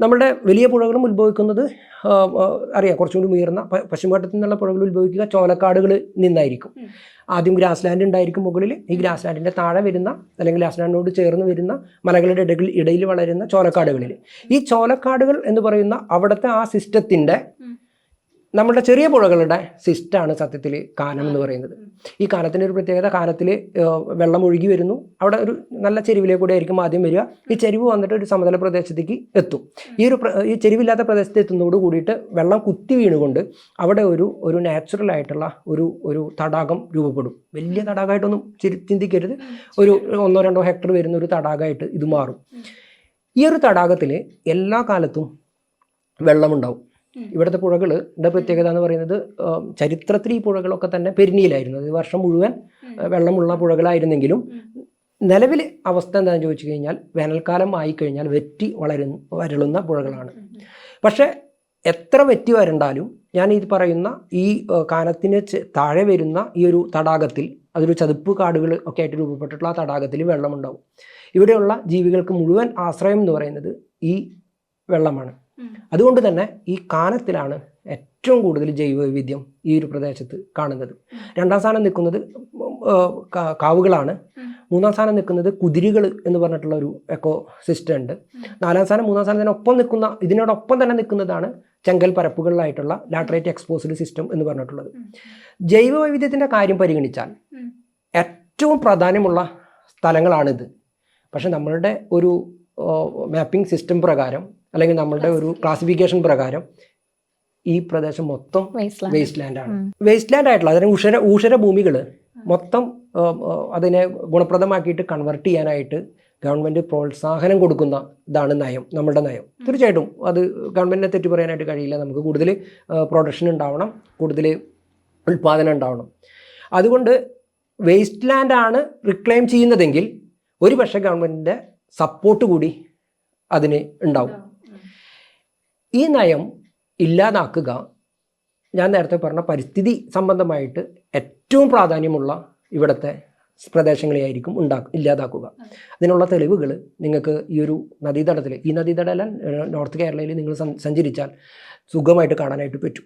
നമ്മുടെ വലിയ പുഴകളും ഉത്ഭവിക്കുന്നത് അറിയാം, കുറച്ചുകൂടി ഉയർന്ന പശ്ചിമഘട്ടത്തിൽ നിന്നുള്ള പുഴകൾ ഉത്ഭവിക്കുക ചോലക്കാടുകൾ നിന്നായിരിക്കും. ആദ്യം ഗ്രാസ് ലാൻഡ് ഉണ്ടായിരിക്കും മുകളിൽ. ഈ ഗ്രാസ് ലാൻഡിൻ്റെ താഴെ വരുന്ന, അല്ലെങ്കിൽ ഗ്രാസ് ലാൻഡിനോട് ചേർന്ന് വരുന്ന മലകളുടെ ഇടയിൽ വളരുന്ന ചോലക്കാടുകളിൽ, ഈ ചോലക്കാടുകൾ എന്ന് പറയുന്ന അവിടുത്തെ ആ സിസ്റ്റത്തിൻ്റെ, നമ്മുടെ ചെറിയ പുഴകളുടെ സിസ്റ്റമാണ് സത്യത്തിൽ കാനം എന്ന് പറയുന്നത്. ഈ കാനത്തിൻ്റെ ഒരു പ്രത്യേകത, കാനത്തിൽ വെള്ളം ഒഴുകി വരുന്നു, അവിടെ ഒരു നല്ല ചെരുവിലേക്ക് കൂടെ ആയിരിക്കും ആദ്യം വരിക. ഈ ചെരുവ് വന്നിട്ട് ഒരു സമതല പ്രദേശത്തേക്ക് എത്തും. ഈ ചെരുവില്ലാത്ത പ്രദേശത്ത് എത്തുന്നതോട് കൂടിയിട്ട് വെള്ളം കുത്തി വീണുകൊണ്ട് അവിടെ ഒരു നാച്ചുറൽ ആയിട്ടുള്ള ഒരു തടാകം രൂപപ്പെടും. വലിയ തടാകമായിട്ടൊന്നും ചിന്തിക്കരുത്, ഒരു 1-2 ഹെക്ടർ വരുന്ന ഒരു തടാകമായിട്ട് ഇത് മാറും. ഈ ഒരു തടാകത്തിൽ എല്ലാ കാലത്തും വെള്ളമുണ്ടാവും. ഇവിടുത്തെ പുഴകളുടെ പ്രത്യേകത എന്ന് പറയുന്നത്, ചരിത്രത്തിൽ ഈ പുഴകളൊക്കെ തന്നെ പെരിനിയിലായിരുന്നു. അത് വർഷം മുഴുവൻ വെള്ളമുള്ള പുഴകളായിരുന്നെങ്കിലും നിലവിൽ അവസ്ഥ എന്താണെന്ന് ചോദിച്ചു കഴിഞ്ഞാൽ വേനൽക്കാലം ആയിക്കഴിഞ്ഞാൽ വെറ്റി വരളുന്ന പുഴകളാണ്. പക്ഷേ എത്ര വെറ്റി വരണ്ടാലും ഞാൻ ഇത് പറയുന്ന ഈ കാനത്തിന് താഴെ വരുന്ന ഈ ഒരു തടാകത്തിൽ, അതൊരു ചതുപ്പ് കാടുകൾ ഒക്കെ ആയിട്ട് രൂപപ്പെട്ടിട്ടുള്ള ആ തടാകത്തിൽ വെള്ളമുണ്ടാവും. ഇവിടെയുള്ള ജീവികൾക്ക് മുഴുവൻ ആശ്രയം എന്ന് പറയുന്നത് ഈ വെള്ളമാണ്. അതുകൊണ്ട് തന്നെ ഈ കാനത്തിലാണ് ഏറ്റവും കൂടുതൽ ജൈവവൈവിധ്യം ഈ ഒരു പ്രദേശത്ത് കാണുന്നത്. 2ാം സ്ഥാനം നിൽക്കുന്നത് കാവുകളാണ്. 3ാം സ്ഥാനം നിൽക്കുന്നത് കുതിരികൾ എന്ന് പറഞ്ഞിട്ടുള്ള ഒരു എക്കോ സിസ്റ്റം ഉണ്ട്. 4ാം സ്ഥാനം 3ാം സ്ഥാനത്തിനൊപ്പം ഇതിനോടൊപ്പം തന്നെ നിൽക്കുന്നതാണ് ചെങ്കൽ പരപ്പുകളിലായിട്ടുള്ള ലാറ്ററൈറ്റ് എക്സ്പോസ്ഡ് സിസ്റ്റം എന്ന് പറഞ്ഞിട്ടുള്ളത്. ജൈവവൈവിധ്യത്തിൻ്റെ കാര്യം പരിഗണിച്ചാൽ ഏറ്റവും പ്രാധാന്യമുള്ള സ്ഥലങ്ങളാണിത്. പക്ഷെ നമ്മളുടെ ഒരു മാപ്പിംഗ് സിസ്റ്റം പ്രകാരം, അല്ലെങ്കിൽ നമ്മളുടെ ഒരു ക്ലാസിഫിക്കേഷൻ പ്രകാരം ഈ പ്രദേശം മൊത്തം വേസ്റ്റ് ലാൻഡാണ്. വേസ്റ്റ് ലാൻഡ് ആയിട്ടുള്ള, അതിന് ഊഷര ഭൂമികൾ മൊത്തം അതിനെ ഗുണപ്രദമാക്കിയിട്ട് കൺവെർട്ട് ചെയ്യാനായിട്ട് ഗവൺമെൻറ് പ്രോത്സാഹനം കൊടുക്കുന്ന ഇതാണ് നയം, നമ്മുടെ നയം. തീർച്ചയായിട്ടും അത് ഗവൺമെൻറ്റിനെ തെറ്റു പറയാനായിട്ട് കഴിയില്ല. നമുക്ക് കൂടുതൽ പ്രൊഡക്ഷൻ ഉണ്ടാവണം, കൂടുതൽ ഉൽപ്പാദനം ഉണ്ടാവണം. അതുകൊണ്ട് വേസ്റ്റ് ലാൻഡാണ് റിക്ലെയിം ചെയ്യുന്നതെങ്കിൽ ഒരു പക്ഷേ ഗവൺമെൻറ്റിൻ്റെ സപ്പോർട്ട് കൂടി അതിന് ഉണ്ടാവും. ഈ നയം ഇല്ലാതാക്കുക, ഞാൻ നേരത്തെ പറഞ്ഞ പരിസ്ഥിതി സംബന്ധമായിട്ട് ഏറ്റവും പ്രാധാന്യമുള്ള ഇവിടുത്തെ പ്രദേശങ്ങളെയായിരിക്കും ഇല്ലാതാക്കുക. അതിനുള്ള തെളിവുകൾ നിങ്ങൾക്ക് ഈ ഒരു നദീതടത്തിൽ, ഈ നദീതടം നോർത്ത് കേരളയിൽ നിങ്ങൾ സഞ്ചരിച്ചാൽ സുഖമായിട്ട് കാണാനായിട്ട് പറ്റും.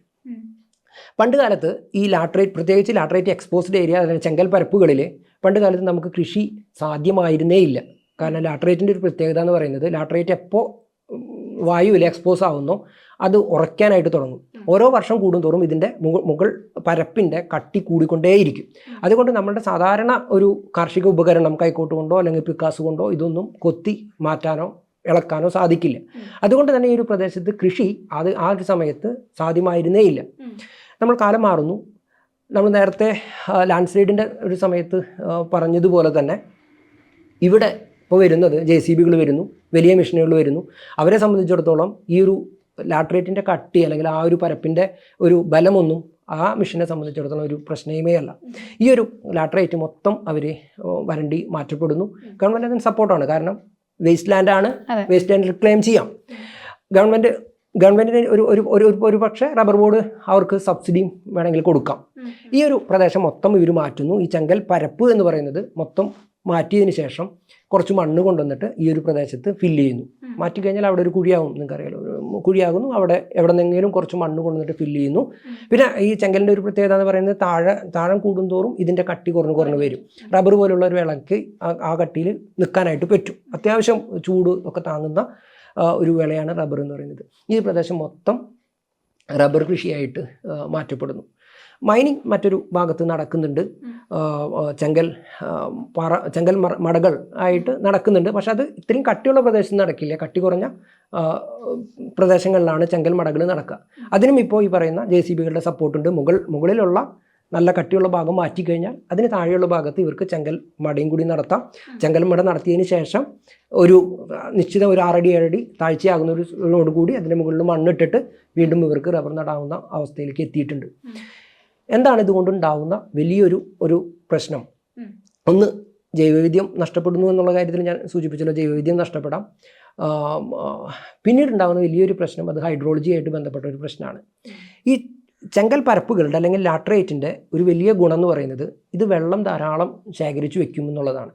പണ്ട് കാലത്ത് ഈ ലാട്രൈറ്റ്, പ്രത്യേകിച്ച് ലാട്രൈറ്റ് എക്സ്പോസ്ഡ് ഏരിയ, അല്ലെങ്കിൽ ചെങ്കൽ പരപ്പുകളിൽ പണ്ട് കാലത്ത് നമുക്ക് കൃഷി സാധ്യമായിരുന്നേ ഇല്ല. കാരണം ലാട്രൈറ്റിൻ്റെ ഒരു പ്രത്യേകത എന്ന് പറയുന്നത്, ലാട്രൈറ്റ് എപ്പോൾ വായുവിൽ എക്സ്പോസ് ആവുന്നോ അത് ഉറയ്ക്കാനായിട്ട് തുടങ്ങും. ഓരോ വർഷം കൂടുന്തോറും ഇതിൻ്റെ മുകൾ പരപ്പിൻ്റെ കട്ടി കൂടിക്കൊണ്ടേയിരിക്കും. അതുകൊണ്ട് നമ്മുടെ സാധാരണ ഒരു കാർഷിക ഉപകരണം കൈക്കോട്ട് കൊണ്ടോ അല്ലെങ്കിൽ പിക്കാസ് കൊണ്ടോ ഇതൊന്നും കൊത്തി മാറ്റാനോ ഇളക്കാനോ സാധിക്കില്ല. അതുകൊണ്ട് തന്നെ ഈ ഒരു പ്രദേശത്ത് കൃഷി ആ ഒരു സമയത്ത് സാധ്യമായിരുന്നേ ഇല്ല. നമ്മൾ കാലം മാറുന്നു. നമ്മൾ നേരത്തെ ലാൻഡ് സ്ലൈഡിൻ്റെ ഒരു സമയത്ത് പറഞ്ഞതുപോലെ തന്നെ ഇവിടെ ഇപ്പോൾ വരുന്നത് JCBകൾ വരുന്നു, വലിയ മെഷീനുകൾ വരുന്നു. അവരെ സംബന്ധിച്ചിടത്തോളം ഈ ഒരു ലാട്രൈറ്റിൻ്റെ കട്ടി അല്ലെങ്കിൽ ആ ഒരു പരപ്പിൻ്റെ ഒരു ബലമൊന്നും ആ മെഷീനെ സംബന്ധിച്ചിടത്തോളം ഒരു പ്രശ്നമേ അല്ല. ഈ ഒരു ലാട്രൈറ്റ് മൊത്തം അവർ വരണ്ടി മാറ്റപ്പെടുന്നു. ഗവൺമെൻറ് അതിന് സപ്പോർട്ടാണ്. കാരണം വേസ്റ്റ് ലാൻഡാണ്, വേസ്റ്റ് ലാൻഡ് റിക്ലെയിം ചെയ്യാം. ഗവൺമെൻറ്റിന് ഒരു പക്ഷേ റബ്ബർ ബോർഡ് അവർക്ക് സബ്സിഡിയും വേണമെങ്കിൽ കൊടുക്കാം. ഈ ഒരു പ്രദേശം മൊത്തം ഇവർ മാറ്റുന്നു. ഈ ചെങ്കൽ പരപ്പ് എന്ന് പറയുന്നത് മൊത്തം മാറ്റിയതിന് ശേഷം കുറച്ച് മണ്ണ് കൊണ്ടുവന്നിട്ട് ഈ ഒരു പ്രദേശത്ത് ഫില്ല് ചെയ്യുന്നു. മാറ്റിക്കഴിഞ്ഞാൽ അവിടെ ഒരു കുഴിയാകും, നിങ്ങൾക്കറിയാലോ, കുഴിയാകുന്നു. അവിടെ എവിടെ നിന്നെങ്കിലും കുറച്ച് മണ്ണ് കൊണ്ടുവന്നിട്ട് ഫില്ല് ചെയ്യുന്നു. പിന്നെ ഈ ചെങ്കലിൻ്റെ ഒരു പ്രത്യേകത എന്ന് പറയുന്നത് താഴം കൂടുന്തോറും ഇതിൻ്റെ കട്ടി കുറഞ്ഞു വരും. റബ്ബർ പോലുള്ള ഒരു വിളക്ക് ആ കട്ടിയിൽ നിൽക്കാനായിട്ട് പറ്റും. അത്യാവശ്യം ചൂട് ഒക്കെ താങ്ങുന്ന ഒരു വിളയാണ് റബ്ബർ എന്ന് പറയുന്നത്. ഈ പ്രദേശം മൊത്തം റബ്ബർ കൃഷിയായിട്ട് മാറ്റപ്പെടുന്നു. മൈനിങ് മറ്റൊരു ഭാഗത്ത് നടക്കുന്നുണ്ട്. ചെങ്കൽ മടകൾ ആയിട്ട് നടക്കുന്നുണ്ട്. പക്ഷെ അത് ഇത്രയും കട്ടിയുള്ള പ്രദേശത്ത് നടക്കില്ല. കട്ടി കുറഞ്ഞ പ്രദേശങ്ങളിലാണ് ചെങ്കൽ മടകൾ നടക്കുക. അതിനും ഇപ്പോൾ ഈ പറയുന്ന JCBകളുടെ സപ്പോർട്ടുണ്ട്. മുകളിലുള്ള നല്ല കട്ടിയുള്ള ഭാഗം മാറ്റിക്കഴിഞ്ഞാൽ അതിന് താഴെയുള്ള ഭാഗത്ത് ഇവർക്ക് ചെങ്കൽ മടയും കൂടി നടത്താം. ചെങ്കൽ മട നടത്തിയതിന് ശേഷം ഒരു നിശ്ചിത ഒരു 6 അടി 7 അടി താഴ്ചയാകുന്ന കൂടി അതിൻ്റെ മുകളിൽ മണ്ണിട്ടിട്ട് വീണ്ടും ഇവർക്ക് റബ്ബർ നടാവുന്ന അവസ്ഥയിലേക്ക് എത്തിയിട്ടുണ്ട്. എന്താണ് ഇതുകൊണ്ടുണ്ടാവുന്ന വലിയൊരു പ്രശ്നം? ഒന്ന്, ജൈവവൈവിധ്യം നഷ്ടപ്പെടുന്നു എന്നുള്ള കാര്യത്തിൽ ഞാൻ സൂചിപ്പിച്ചല്ലോ. ജൈവവൈവിധ്യം നഷ്ടപ്പെടാം. പിന്നീടുണ്ടാകുന്ന വലിയൊരു പ്രശ്നം അത് ഹൈഡ്രോളജിയായിട്ട് ബന്ധപ്പെട്ട ഒരു പ്രശ്നമാണ്. ഈ ചെങ്കൽ പരപ്പുകളുടെ അല്ലെങ്കിൽ ലാട്രൈറ്റിൻ്റെ ഒരു വലിയ ഗുണം എന്ന് പറയുന്നത് ഇത് വെള്ളം ധാരാളം ശേഖരിച്ചു വെക്കും എന്നുള്ളതാണ്.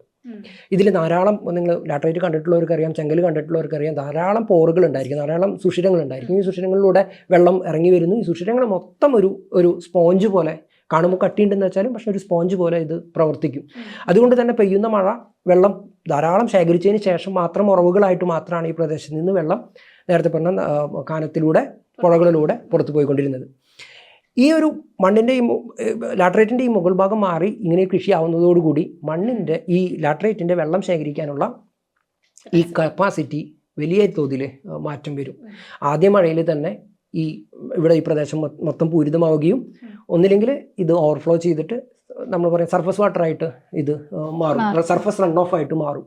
ഇതിൽ ധാരാളം, നിങ്ങൾ ലാട്രൈറ്റ് കണ്ടിട്ടുള്ളവർക്കറിയാം, ചെങ്കൽ കണ്ടിട്ടുള്ളവർക്കറിയാം, ധാരാളം പോറുകൾ ഉണ്ടായിരിക്കും, ധാരാളം സുഷിരങ്ങൾ ഉണ്ടായിരിക്കും. ഈ സുഷിരങ്ങളിലൂടെ വെള്ളം ഇറങ്ങി വരുന്നു. ഈ സുഷിരങ്ങൾ മൊത്തം ഒരു സ്പോഞ്ച് പോലെ, കാണുമ്പോൾ കട്ടിയുണ്ടെന്ന് വെച്ചാലും പക്ഷേ ഒരു സ്പോഞ്ച് പോലെ ഇത് പ്രവർത്തിക്കും. അതുകൊണ്ട് തന്നെ പെയ്യുന്ന മഴ വെള്ളം ധാരാളം ശേഖരിച്ചതിന് ശേഷം മാത്രം ഉറവുകളായിട്ട് മാത്രമാണ് ഈ പ്രദേശത്ത് നിന്ന് വെള്ളം നേരത്തെ പറഞ്ഞ കാനത്തിലൂടെ, പുഴകളിലൂടെ പുറത്തു പോയിക്കൊണ്ടിരുന്നത്. ഈ ഒരു മണ്ണിൻ്റെ ഈ ലാട്രൈറ്റിൻ്റെ ഈ മുകൾ ഭാഗം മാറി ഇങ്ങനെ കൃഷിയാവുന്നതോടുകൂടി മണ്ണിൻ്റെ ഈ ലാട്രൈറ്റിൻ്റെ വെള്ളം ശേഖരിക്കാനുള്ള ഈ കപ്പാസിറ്റി വലിയ തോതിൽ മാറ്റം വരും. ആദ്യ മഴയിൽ തന്നെ ഇവിടെ ഈ പ്രദേശം മൊത്തം പൂരിതമാവുകയും ഒന്നില്ലെങ്കിൽ ഇത് ഓവർഫ്ലോ ചെയ്തിട്ട് നമ്മൾ പറയും സർഫസ് വാട്ടറായിട്ട് ഇത് മാറും, സർഫസ് റൺ ഓഫ് ആയിട്ട് മാറും.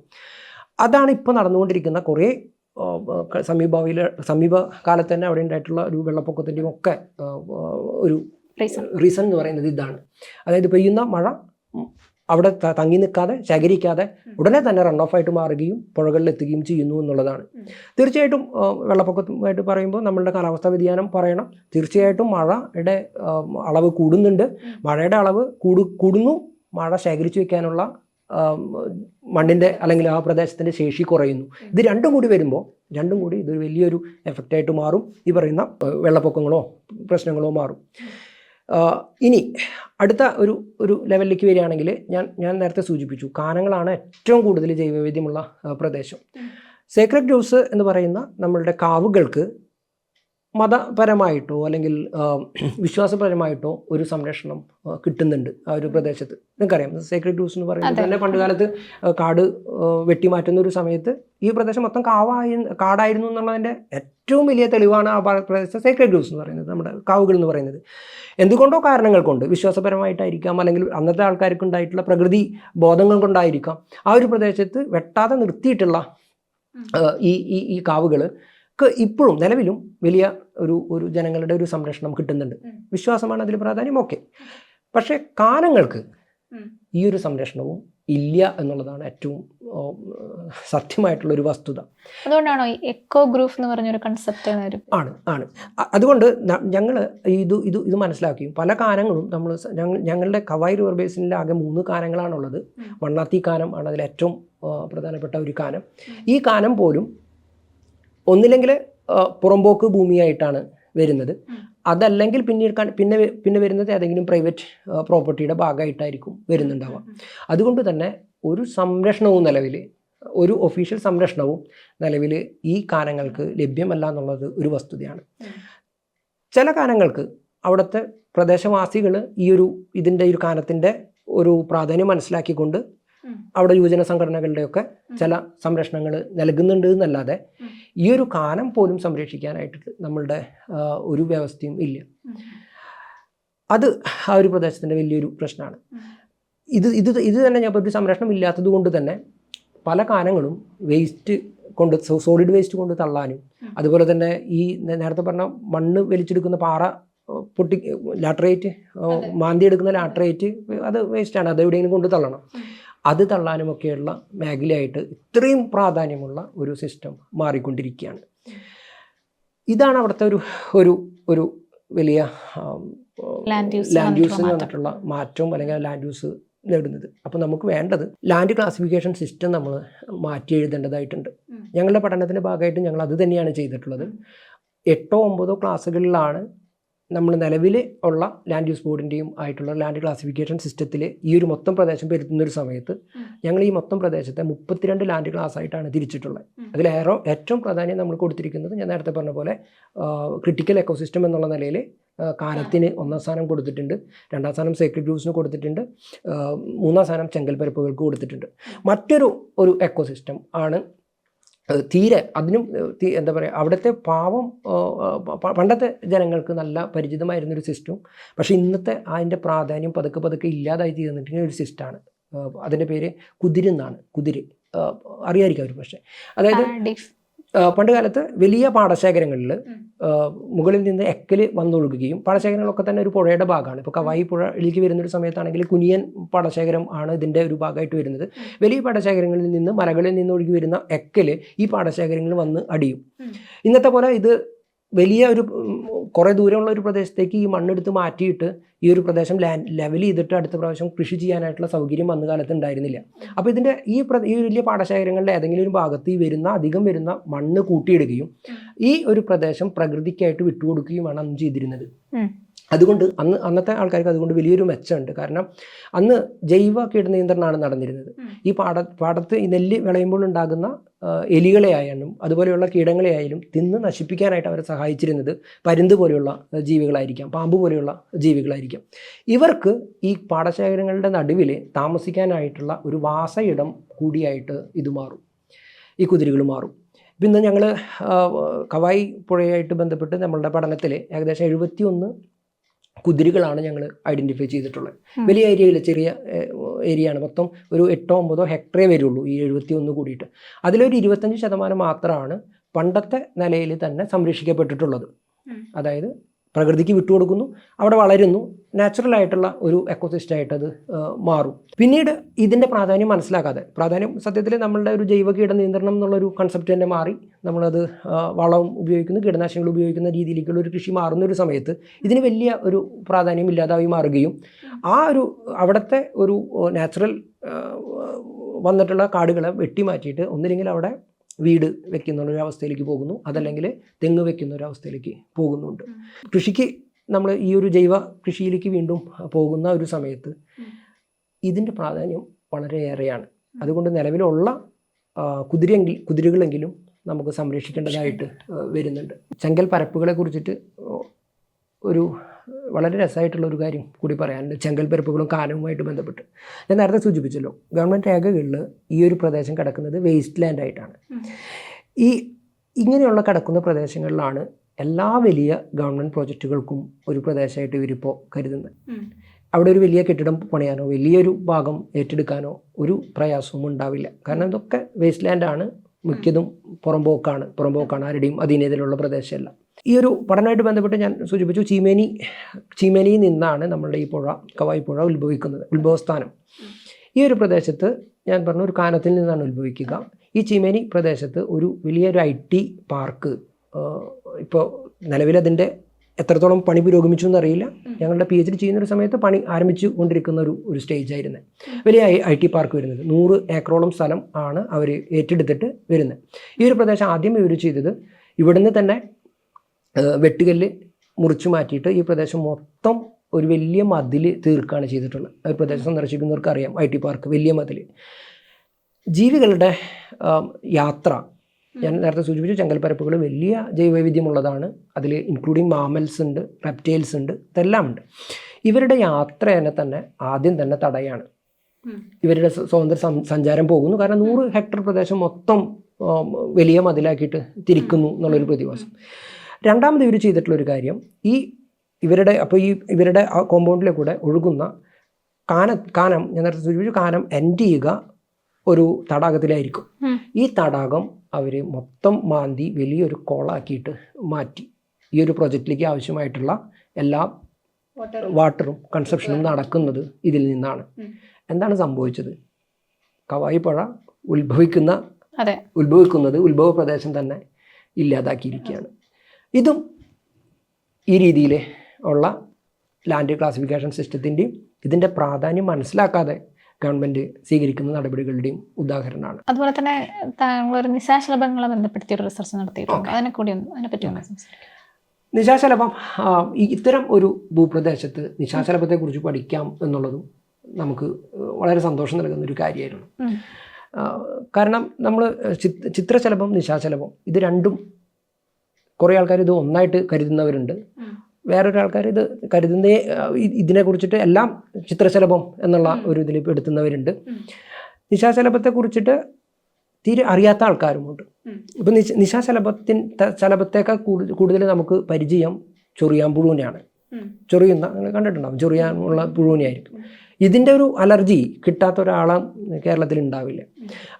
അതാണ് ഇപ്പോൾ നടന്നുകൊണ്ടിരിക്കുന്ന കുറേ സമീപകാലത്ത് തന്നെ അവിടെ ഉണ്ടായിട്ടുള്ള ഒരു വെള്ളപ്പൊക്കത്തിൻ്റെയും ഒക്കെ ഒരു റീസൺ എന്ന് പറയുന്നത് ഇതാണ്. അതായത് പെയ്യുന്ന മഴ അവിടെ തങ്ങി നിൽക്കാതെ, ശേഖരിക്കാതെ ഉടനെ തന്നെ റൺ ഓഫ് ആയിട്ട് മാറുകയും പുഴകളിൽ എത്തുകയും ചെയ്യുന്നു എന്നുള്ളതാണ്. തീർച്ചയായിട്ടും വെള്ളപ്പൊക്കമായിട്ട് പറയുമ്പോൾ നമ്മളുടെ കാലാവസ്ഥാ വ്യതിയാനം പറയണം. തീർച്ചയായിട്ടും മഴയുടെ അളവ് കൂടുന്നുണ്ട്. മഴയുടെ അളവ് കൂടുന്നു. മഴ ശേഖരിച്ചു വെക്കാനുള്ള മണ്ണിൻ്റെ അല്ലെങ്കിൽ ആ പ്രദേശത്തിൻ്റെ ശേഷി കുറയുന്നു. ഇത് രണ്ടും കൂടി വരുമ്പോൾ ഇതൊരു വലിയൊരു എഫക്റ്റായിട്ട് മാറും. ഈ പറയുന്ന വെള്ളപ്പൊക്കങ്ങളോ പ്രശ്നങ്ങളോ മാറും. ഇനി അടുത്ത ഒരു ലെവലിലേക്ക് വരികയാണെങ്കിൽ ഞാൻ നേരത്തെ സൂചിപ്പിച്ചു, കാനങ്ങളാണ് ഏറ്റവും കൂടുതൽ ജൈവവൈവിധ്യമുള്ള പ്രദേശം. സേക്രഡ് ഗ്രോവ്സ് എന്ന് പറയുന്ന നമ്മളുടെ കാവുകൾക്ക് മതപരമായിട്ടോ അല്ലെങ്കിൽ വിശ്വാസപരമായിട്ടോ ഒരു സംരക്ഷണം കിട്ടുന്നുണ്ട് ആ ഒരു പ്രദേശത്ത്. നിങ്ങൾക്കറിയാം, സേക്രഡ് ഗ്രോവ്സ് എന്ന് പറയുന്നത് തന്നെ പണ്ട് കാലത്ത് കാട് വെട്ടിമാറ്റുന്ന ഒരു സമയത്ത് ഈ പ്രദേശം മൊത്തം കാടായിരുന്നു എന്നുള്ളതിൻ്റെ ഏറ്റവും വലിയ തെളിവാണ് ആ പ്രദേശത്തെ സേക്രഡ് ഗ്രോവ്സ് എന്ന് പറയുന്നത്, നമ്മുടെ കാവുകൾ എന്ന് പറയുന്നത്. എന്തുകൊണ്ടോ കാരണങ്ങൾ കൊണ്ട്, വിശ്വാസപരമായിട്ടായിരിക്കാം, അല്ലെങ്കിൽ അന്നത്തെ ആൾക്കാർക്ക് ഉണ്ടായിട്ടുള്ള പ്രകൃതി ബോധങ്ങൾ കൊണ്ടായിരിക്കാം, ആ ഒരു പ്രദേശത്ത് വെട്ടാതെ നിർത്തിയിട്ടുള്ള ഈ കാവുകൾ ഇപ്പോഴും നിലവിലും വലിയ ഒരു ജനങ്ങളുടെ ഒരു സംരക്ഷണം കിട്ടുന്നുണ്ട്. വിശ്വാസമാണ് അതിൽ പ്രാധാന്യം, ഓക്കെ. പക്ഷേ കാനങ്ങൾക്ക് ഈ ഒരു സംരക്ഷണവും ഇല്ല എന്നുള്ളതാണ് ഏറ്റവും സത്യമായിട്ടുള്ളൊരു വസ്തുത. അതുകൊണ്ടാണോ എക്കോ ഗ്രൂപ്പ് എന്ന് പറഞ്ഞൊരു കൺസെപ്റ്റ് ആണ്. അതുകൊണ്ട് ഞങ്ങൾ ഇത് മനസ്സിലാക്കിയും പല കാനങ്ങളും ഞങ്ങളുടെ കവായ് റിവർ ബേസിനിൽ ആകെ 3 കാനങ്ങളാണുള്ളത്. വണ്ണാത്തി കാനം ആണ് അതിൽ ഏറ്റവും പ്രധാനപ്പെട്ട ഒരു കാനം. ഈ കാനം പോലും ഒന്നില്ലെങ്കിൽ പുറമ്പോക്ക് ഭൂമിയായിട്ടാണ് വരുന്നത്. അതല്ലെങ്കിൽ പിന്നെ വരുന്നത് ഏതെങ്കിലും പ്രൈവറ്റ് പ്രോപ്പർട്ടിയുടെ ഭാഗമായിട്ടായിരിക്കും വരുന്നുണ്ടാവുക. അതുകൊണ്ട് തന്നെ ഒരു സംരക്ഷണവും നിലവിൽ, ഒരു ഒഫീഷ്യൽ സംരക്ഷണവും നിലവിൽ ഈ കാനങ്ങൾക്ക് ലഭ്യമല്ല എന്നുള്ളത് ഒരു വസ്തുതയാണ്. ചില കാനങ്ങൾക്ക് അവിടുത്തെ പ്രദേശവാസികൾ ഇതിൻ്റെ ഒരു കാനത്തിൻ്റെ ഒരു പ്രാധാന്യം മനസ്സിലാക്കിക്കൊണ്ട് അവിടെ യുവജന സംഘടനകളുടെയൊക്കെ ചില സംരക്ഷണങ്ങൾ നൽകുന്നുണ്ട് എന്നല്ലാതെ ഈ ഒരു കാനം പോലും സംരക്ഷിക്കാനായിട്ട് നമ്മളുടെ ഒരു വ്യവസ്ഥയും ഇല്ല. അത് ആ ഒരു പ്രദേശത്തിൻ്റെ വലിയൊരു പ്രശ്നമാണ്. ഇത് തന്നെ ഞാൻ ഒരു സംരക്ഷണം ഇല്ലാത്തത് കൊണ്ട് തന്നെ പല കാനങ്ങളും വേസ്റ്റ് കൊണ്ട്, സോളിഡ് വേസ്റ്റ് കൊണ്ട് തള്ളാനും, അതുപോലെ തന്നെ ഈ നേരത്തെ പറഞ്ഞ മണ്ണ് വലിച്ചെടുക്കുന്ന പാറ ലാട്രേറ്റ് മാന്തി എടുക്കുന്ന ലാട്രേറ്റ് അത് വേസ്റ്റാണ്, അത് എവിടെയെങ്കിലും കൊണ്ട് തള്ളണം. അത് തള്ളാനുമൊക്കെയുള്ള മേഖലയായിട്ട് ഇത്രയും പ്രാധാന്യമുള്ള ഒരു സിസ്റ്റം മാറിക്കൊണ്ടിരിക്കുകയാണ്. ഇതാണ് അവിടുത്തെ ഒരു വലിയ ലാൻഡ് യൂസിന് വന്നിട്ടുള്ള മാറ്റവും അല്ലെങ്കിൽ ലാൻഡ് യൂസ് നേടുന്നത്. അപ്പോൾ നമുക്ക് വേണ്ടത് ലാൻഡ് ക്ലാസിഫിക്കേഷൻ സിസ്റ്റം നമ്മൾ മാറ്റി എഴുതേണ്ടതായിട്ടുണ്ട്. ഞങ്ങളുടെ പഠനത്തിൻ്റെ ഭാഗമായിട്ട് ഞങ്ങൾ അത് തന്നെയാണ് ചെയ്തിട്ടുള്ളത്. 8ഓ 9ഓ ക്ലാസ്സുകളിലാണ് നമ്മൾ നിലവിൽ ഉള്ള ലാൻഡ് യൂസ് ബോർഡിൻ്റെയും ആയിട്ടുള്ള ലാൻഡ് ക്ലാസിഫിക്കേഷൻ സിസ്റ്റത്തിൽ ഈ ഒരു മൊത്തം പ്രദേശം വരുത്തുന്നൊരു സമയത്ത് ഞങ്ങൾ ഈ മൊത്തം പ്രദേശത്തെ 32 ലാൻഡ് ക്ലാസ് ആയിട്ടാണ് തിരിച്ചിട്ടുള്ളത്. അതിലേറെ ഏറ്റവും പ്രാധാന്യം നമ്മൾ കൊടുത്തിരിക്കുന്നത് ഞാൻ നേരത്തെ പറഞ്ഞ പോലെ ക്രിട്ടിക്കൽ എക്കോസിസ്റ്റം എന്നുള്ള നിലയിൽ കാനത്തിന് 1ാം സ്ഥാനം കൊടുത്തിട്ടുണ്ട്, 2ാം സ്ഥാനം സേക്രഡ് ഗ്രൂവ്സിന് കൊടുത്തിട്ടുണ്ട്, 3ാം സ്ഥാനം ചെങ്കൽപ്പരപ്പുകൾക്ക് കൊടുത്തിട്ടുണ്ട്. മറ്റൊരു എക്കോസിസ്റ്റം ആണ് തീരെ അതിനും എന്താ പറയുക, അവിടുത്തെ പണ്ടത്തെ ജനങ്ങൾക്ക് നല്ല പരിചിതമായിരുന്നൊരു സിസ്റ്റം, പക്ഷേ ഇന്നത്തെ അതിൻ്റെ പ്രാധാന്യം പതുക്കെ ഇല്ലാതായി തീർന്നിട്ടുള്ള ഒരു സിസ്റ്റമാണ്. അതിൻ്റെ പേര് കുതിര് എന്നാണ്. കുതിര് അറിയാമായിരിക്കും അവർ. പക്ഷേ അതായത് പണ്ട് കാലത്ത് വലിയ പാടശേഖരങ്ങളിൽ മുകളിൽ നിന്ന് എക്കൽ വന്നൊഴുകുകയും, പാടശേഖരങ്ങളൊക്കെ തന്നെ ഒരു പുഴയുടെ ഭാഗമാണ്. ഇപ്പോൾ കവായി പുഴയിലേക്ക് വരുന്നൊരു സമയത്താണെങ്കിൽ കുനിയൻ പാടശേഖരം ആണ് ഇതിൻ്റെ ഒരു ഭാഗമായിട്ട് വരുന്നത്. വലിയ പാടശേഖരങ്ങളിൽ നിന്ന്, മലകളിൽ നിന്ന് ഒഴുകി വരുന്ന എക്കൽ ഈ പാടശേഖരങ്ങളിൽ വന്ന് അടിയും. ഇന്നത്തെ പോലെ ഇത് വലിയ കുറേ ദൂരമുള്ള ഒരു പ്രദേശത്തേക്ക് ഈ മണ്ണെടുത്ത് മാറ്റിയിട്ട് ഈ ഒരു പ്രദേശം ലെവൽ ചെയ്തിട്ട് അടുത്ത പ്രാവശ്യം കൃഷി ചെയ്യാനായിട്ടുള്ള സൗകര്യം അന്ന് കാലത്ത് ഉണ്ടായിരുന്നില്ല. അപ്പോൾ ഇതിൻ്റെ ഈ വലിയ പാടശേഖരങ്ങളുടെ ഏതെങ്കിലും ഒരു ഭാഗത്ത് അധികം വരുന്ന മണ്ണ് കൂട്ടിയിടുകയും ഈ ഒരു പ്രദേശം പ്രകൃതിക്കായിട്ട് വിട്ടുകൊടുക്കുകയുമാണ് അന്ന് ചെയ്തിരുന്നത്. അതുകൊണ്ട് അന്നത്തെ ആൾക്കാർക്ക് അതുകൊണ്ട് വലിയൊരു മെച്ചമുണ്ട്. കാരണം അന്ന് ജൈവ കീടനിയന്ത്രണമാണ് നടന്നിരുന്നത്. ഈ പാടത്ത് ഈ നെല്ല് വിളയുമ്പോൾ ഉണ്ടാകുന്ന എലികളെയായാലും അതുപോലെയുള്ള കീടങ്ങളെയായാലും തിന്ന് നശിപ്പിക്കാനായിട്ട് അവരെ സഹായിച്ചിരുന്നത് പരുന്ത് പോലെയുള്ള ജീവികളായിരിക്കാം, പാമ്പ് പോലെയുള്ള ജീവികളായിരിക്കാം. ഇവർക്ക് ഈ പാടശേഖരങ്ങളുടെ നടുവിൽ താമസിക്കാനായിട്ടുള്ള ഒരു വാസയിടം കൂടിയായിട്ട് ഇത് മാറും, ഈ കുതിരകൾ മാറും. പിന്നെ ഞങ്ങൾ കവായി പുഴയായിട്ട് ബന്ധപ്പെട്ട് നമ്മളുടെ പഠനത്തിൽ ഏകദേശം 71 കുതിരകളാണ് ഞങ്ങൾ ഐഡൻറ്റിഫൈ ചെയ്തിട്ടുള്ളത്. വലിയ ഏരിയയിൽ, ചെറിയ ഏരിയയാണ്. മൊത്തം ഒരു 8ഓ 9ഓ ഹെക്ടറേ വരുള്ളൂ ഈ 71 കൂടിയിട്ട്. അതിലൊരു 25% മാത്രമാണ് പണ്ടത്തെ നിലയിൽ തന്നെ സംരക്ഷിക്കപ്പെട്ടിട്ടുള്ളത്. അതായത് പ്രകൃതിക്ക് വിട്ടുകൊടുക്കുന്നു, അവിടെ വളരുന്നു, നാച്ചുറലായിട്ടുള്ള ഒരു എക്കോസിസ്റ്റമായിട്ട് അത് മാറും. പിന്നീട് ഇതിൻ്റെ പ്രാധാന്യം മനസ്സിലാക്കാതെ, സത്യത്തിൽ നമ്മളുടെ ഒരു ജൈവ കീട നിയന്ത്രണം എന്നുള്ളൊരു കൺസെപ്റ്റ് തന്നെ മാറി നമ്മളത് വളം ഉപയോഗിക്കുന്നു, കീടനാശിനികൾ ഉപയോഗിക്കുന്ന രീതിയിലേക്കുള്ള ഒരു കൃഷി മാറുന്ന ഒരു സമയത്ത് ഇതിന് വലിയ ഒരു പ്രാധാന്യം ഇല്ലാതായി മാറുകയും അവിടുത്തെ ഒരു നാച്ചുറൽ വന്നിട്ടുള്ള കാടുകളെ വെട്ടിമാറ്റിയിട്ട് ഒന്നില്ലെങ്കിൽ അവിടെ വീട് വെക്കുന്ന ഒരു അവസ്ഥയിലേക്ക് പോകുന്നു, അതല്ലെങ്കിൽ തെങ്ങ് വെക്കുന്ന ഒരു അവസ്ഥയിലേക്ക് പോകുന്നുണ്ട്. കൃഷിക്ക് നമ്മൾ ഈ ഒരു ജൈവ കൃഷിയിലേക്ക് വീണ്ടും പോകുന്ന ഒരു സമയത്ത് ഇതിൻ്റെ പ്രാധാന്യം വളരെയേറെയാണ്. അതുകൊണ്ട് നിലവിലുള്ള കുതിരകളെങ്കിലും നമുക്ക് സംരക്ഷിക്കേണ്ടതായിട്ട് വരുന്നുണ്ട്. ചെങ്കൽ പരപ്പുകളെ കുറിച്ചിട്ട് ഒരു വളരെ രസമായിട്ടുള്ള ഒരു കാര്യം കൂടി പറയാനുണ്ട്. ചെങ്കൽ പരപ്പുകളും കാനവുമായിട്ട് ബന്ധപ്പെട്ട് ഞാൻ നേരത്തെ സൂചിപ്പിച്ചല്ലോ, ഗവൺമെൻറ് രേഖകളിൽ ഈ ഒരു പ്രദേശം കിടക്കുന്നത് വേസ്റ്റ് ലാൻഡ് ആയിട്ടാണ്. ഇങ്ങനെയുള്ള കിടക്കുന്ന പ്രദേശങ്ങളിലാണ് എല്ലാ വലിയ ഗവൺമെൻറ് പ്രോജക്റ്റുകൾക്കും ഒരു പ്രദേശമായിട്ട് ഇവരിപ്പോൾ കരുതുന്നത്. അവിടെ ഒരു വലിയ കെട്ടിടം പണിയാനോ വലിയൊരു ഭാഗം ഏറ്റെടുക്കാനോ ഒരു പ്രയാസവും ഉണ്ടാവില്ല. കാരണം ഇതൊക്കെ വേസ്റ്റ് ലാൻഡാണ്, മിക്കതും പുറമ്പോക്കാണ്, ആരുടെയും അധീനതയിലുള്ള പ്രദേശമല്ല. ഈ ഒരു പഠനമായിട്ട് ബന്ധപ്പെട്ട് ഞാൻ സൂചിപ്പിച്ചു, ചീമേനിയിൽ നിന്നാണ് നമ്മളുടെ ഈ കവായി പുഴ ഉത്ഭവസ്ഥാനം. ഈ ഒരു പ്രദേശത്ത് ഞാൻ പറഞ്ഞ ഒരു കാനത്തിൽ നിന്നാണ് ഉത്ഭവിക്കുക. ഈ ചീമേനി പ്രദേശത്ത് ഒരു വലിയൊരു IT പാർക്ക് ഇപ്പോൾ നിലവിലതിൻ്റെ എത്രത്തോളം പണി പുരോഗമിച്ചു എന്നറിയില്ല. ഞങ്ങളുടെ PhD ചെയ്യുന്നൊരു സമയത്ത് പണി ആരംഭിച്ചു കൊണ്ടിരിക്കുന്ന ഒരു സ്റ്റേജ് ആയിരുന്നു. വലിയ IT പാർക്ക് വരുന്നത് 100 ഏക്കറോളം സ്ഥലം ആണ് അവർ ഏറ്റെടുത്തിട്ട് വരുന്നത്. ഈ ഒരു പ്രദേശം ആദ്യം ഇവർ ചെയ്തത് ഇവിടുന്ന് തന്നെ വെട്ടുകല്ല് മുറിച്ചു മാറ്റിയിട്ട് ഈ പ്രദേശം മൊത്തം ഒരു വലിയ മതിൽ തീർക്കുകയാണ് ചെയ്തിട്ടുള്ളത്. ഒരു പ്രദേശം സന്ദർശിക്കുന്നവർക്ക് അറിയാം, IT പാർക്ക് വലിയ മതിൽ. ജീവികളുടെ യാത്ര, ഞാൻ നേരത്തെ സൂചിപ്പിച്ചു, ചെങ്കൽപ്പരപ്പുകൾ വലിയ ജൈവവൈവിധ്യമുള്ളതാണ്. അതിൽ ഇൻക്ലൂഡിങ് മാമൽസ് ഉണ്ട്, റെപ്റ്റൈൽസ് ഉണ്ട്, ഇതെല്ലാം ഉണ്ട്. ഇവരുടെ യാത്രേനെ തന്നെ ആദ്യം തന്നെ തടയാണ്. ഇവരുടെ സ്വതന്ത്ര സഞ്ചാരം പോകുന്നു. കാരണം 100 ഹെക്ടർ പ്രദേശം മൊത്തം വലിയ മതിലാക്കിയിട്ട് തിരിക്കുന്നു എന്നുള്ളൊരു പ്രതിഭാസം. രണ്ടാമത് ഇവർ ചെയ്തിട്ടുള്ളൊരു കാര്യം, ഇവരുടെ കോമ്പൗണ്ടിലെ കൂടെ ഒഴുകുന്ന കാനം, ഞാൻ നേരത്തെ സൂചിപ്പിച്ചു, കാനം എൻഡ് ചെയ്യുക ഒരു തടാകത്തിലായിരിക്കും. ഈ തടാകം അവർ മൊത്തം മാന്തി വലിയൊരു കോളാക്കിയിട്ട് മാറ്റി. ഈ ഒരു പ്രൊജക്റ്റിലേക്ക് ആവശ്യമായിട്ടുള്ള എല്ലാ വാട്ടറും കൺസപ്ഷനും നടക്കുന്നത് ഇതിൽ നിന്നാണ്. എന്താണ് സംഭവിച്ചത്? കവായി പുഴ ഉത്ഭവിക്കുന്നത് ഉത്ഭവ പ്രദേശം തന്നെ ഇല്ലാതാക്കിയിരിക്കുകയാണ്. ഇതും ഈ രീതിയിൽ ഉള്ള ലാൻഡ് ക്ലാസിഫിക്കേഷൻ സിസ്റ്റത്തിൻ്റെയും ഇതിൻ്റെ പ്രാധാന്യം മനസ്സിലാക്കാതെ ഗവൺമെൻറ് സ്വീകരിക്കുന്ന നടപടികളുടെയും ഉദാഹരണമാണ്. അതുപോലെ തന്നെ താങ്കളൊരു നിശാശലഭങ്ങളെ ബന്ധപ്പെടുത്തിയൊരു റിസർച്ച് നടത്തിയിട്ടുണ്ട്. അതിനെപ്പറ്റി ഒന്ന് സംസാരിക്കാം. നിശാശലഭം, ഇത്തരം ഒരു ഭൂപ്രദേശത്ത് നിശാശലഭത്തെക്കുറിച്ച് പഠിക്കാം എന്നുള്ളതും നമുക്ക് വളരെ സന്തോഷം നൽകുന്ന ഒരു കാര്യമായിരുന്നു. കാരണം നമ്മൾ ചിത്രശലഭം, നിശാശലഭം ഇത് രണ്ടും കുറേ ആൾക്കാർ ഇത് ഒന്നായിട്ട് കരുതുന്നവരുണ്ട്. വേറൊരു ആൾക്കാർ ഇത് ഇതിനെക്കുറിച്ചിട്ട് എല്ലാം ചിത്രശലഭം എന്നുള്ള ഒരു ഇതിൽ എടുത്തുന്നവരുണ്ട്. നിശാശലഭത്തെക്കുറിച്ചിട്ട് തീരെ അറിയാത്ത ആൾക്കാരുമുണ്ട്. ഇപ്പം ശലഭത്തേക്കാൾ കൂടുതൽ നമുക്ക് പരിചയം ചൊറിയാൻ പുഴുവിനെയാണ്. ചൊറിയുന്ന, നിങ്ങൾ കണ്ടിട്ടുണ്ടാവും, ചൊറിയാനുള്ള പുഴുവിനെയായിരിക്കും. ഇതിൻ്റെ ഒരു അലർജി കിട്ടാത്ത ഒരാളും കേരളത്തിൽ ഉണ്ടാവില്ല.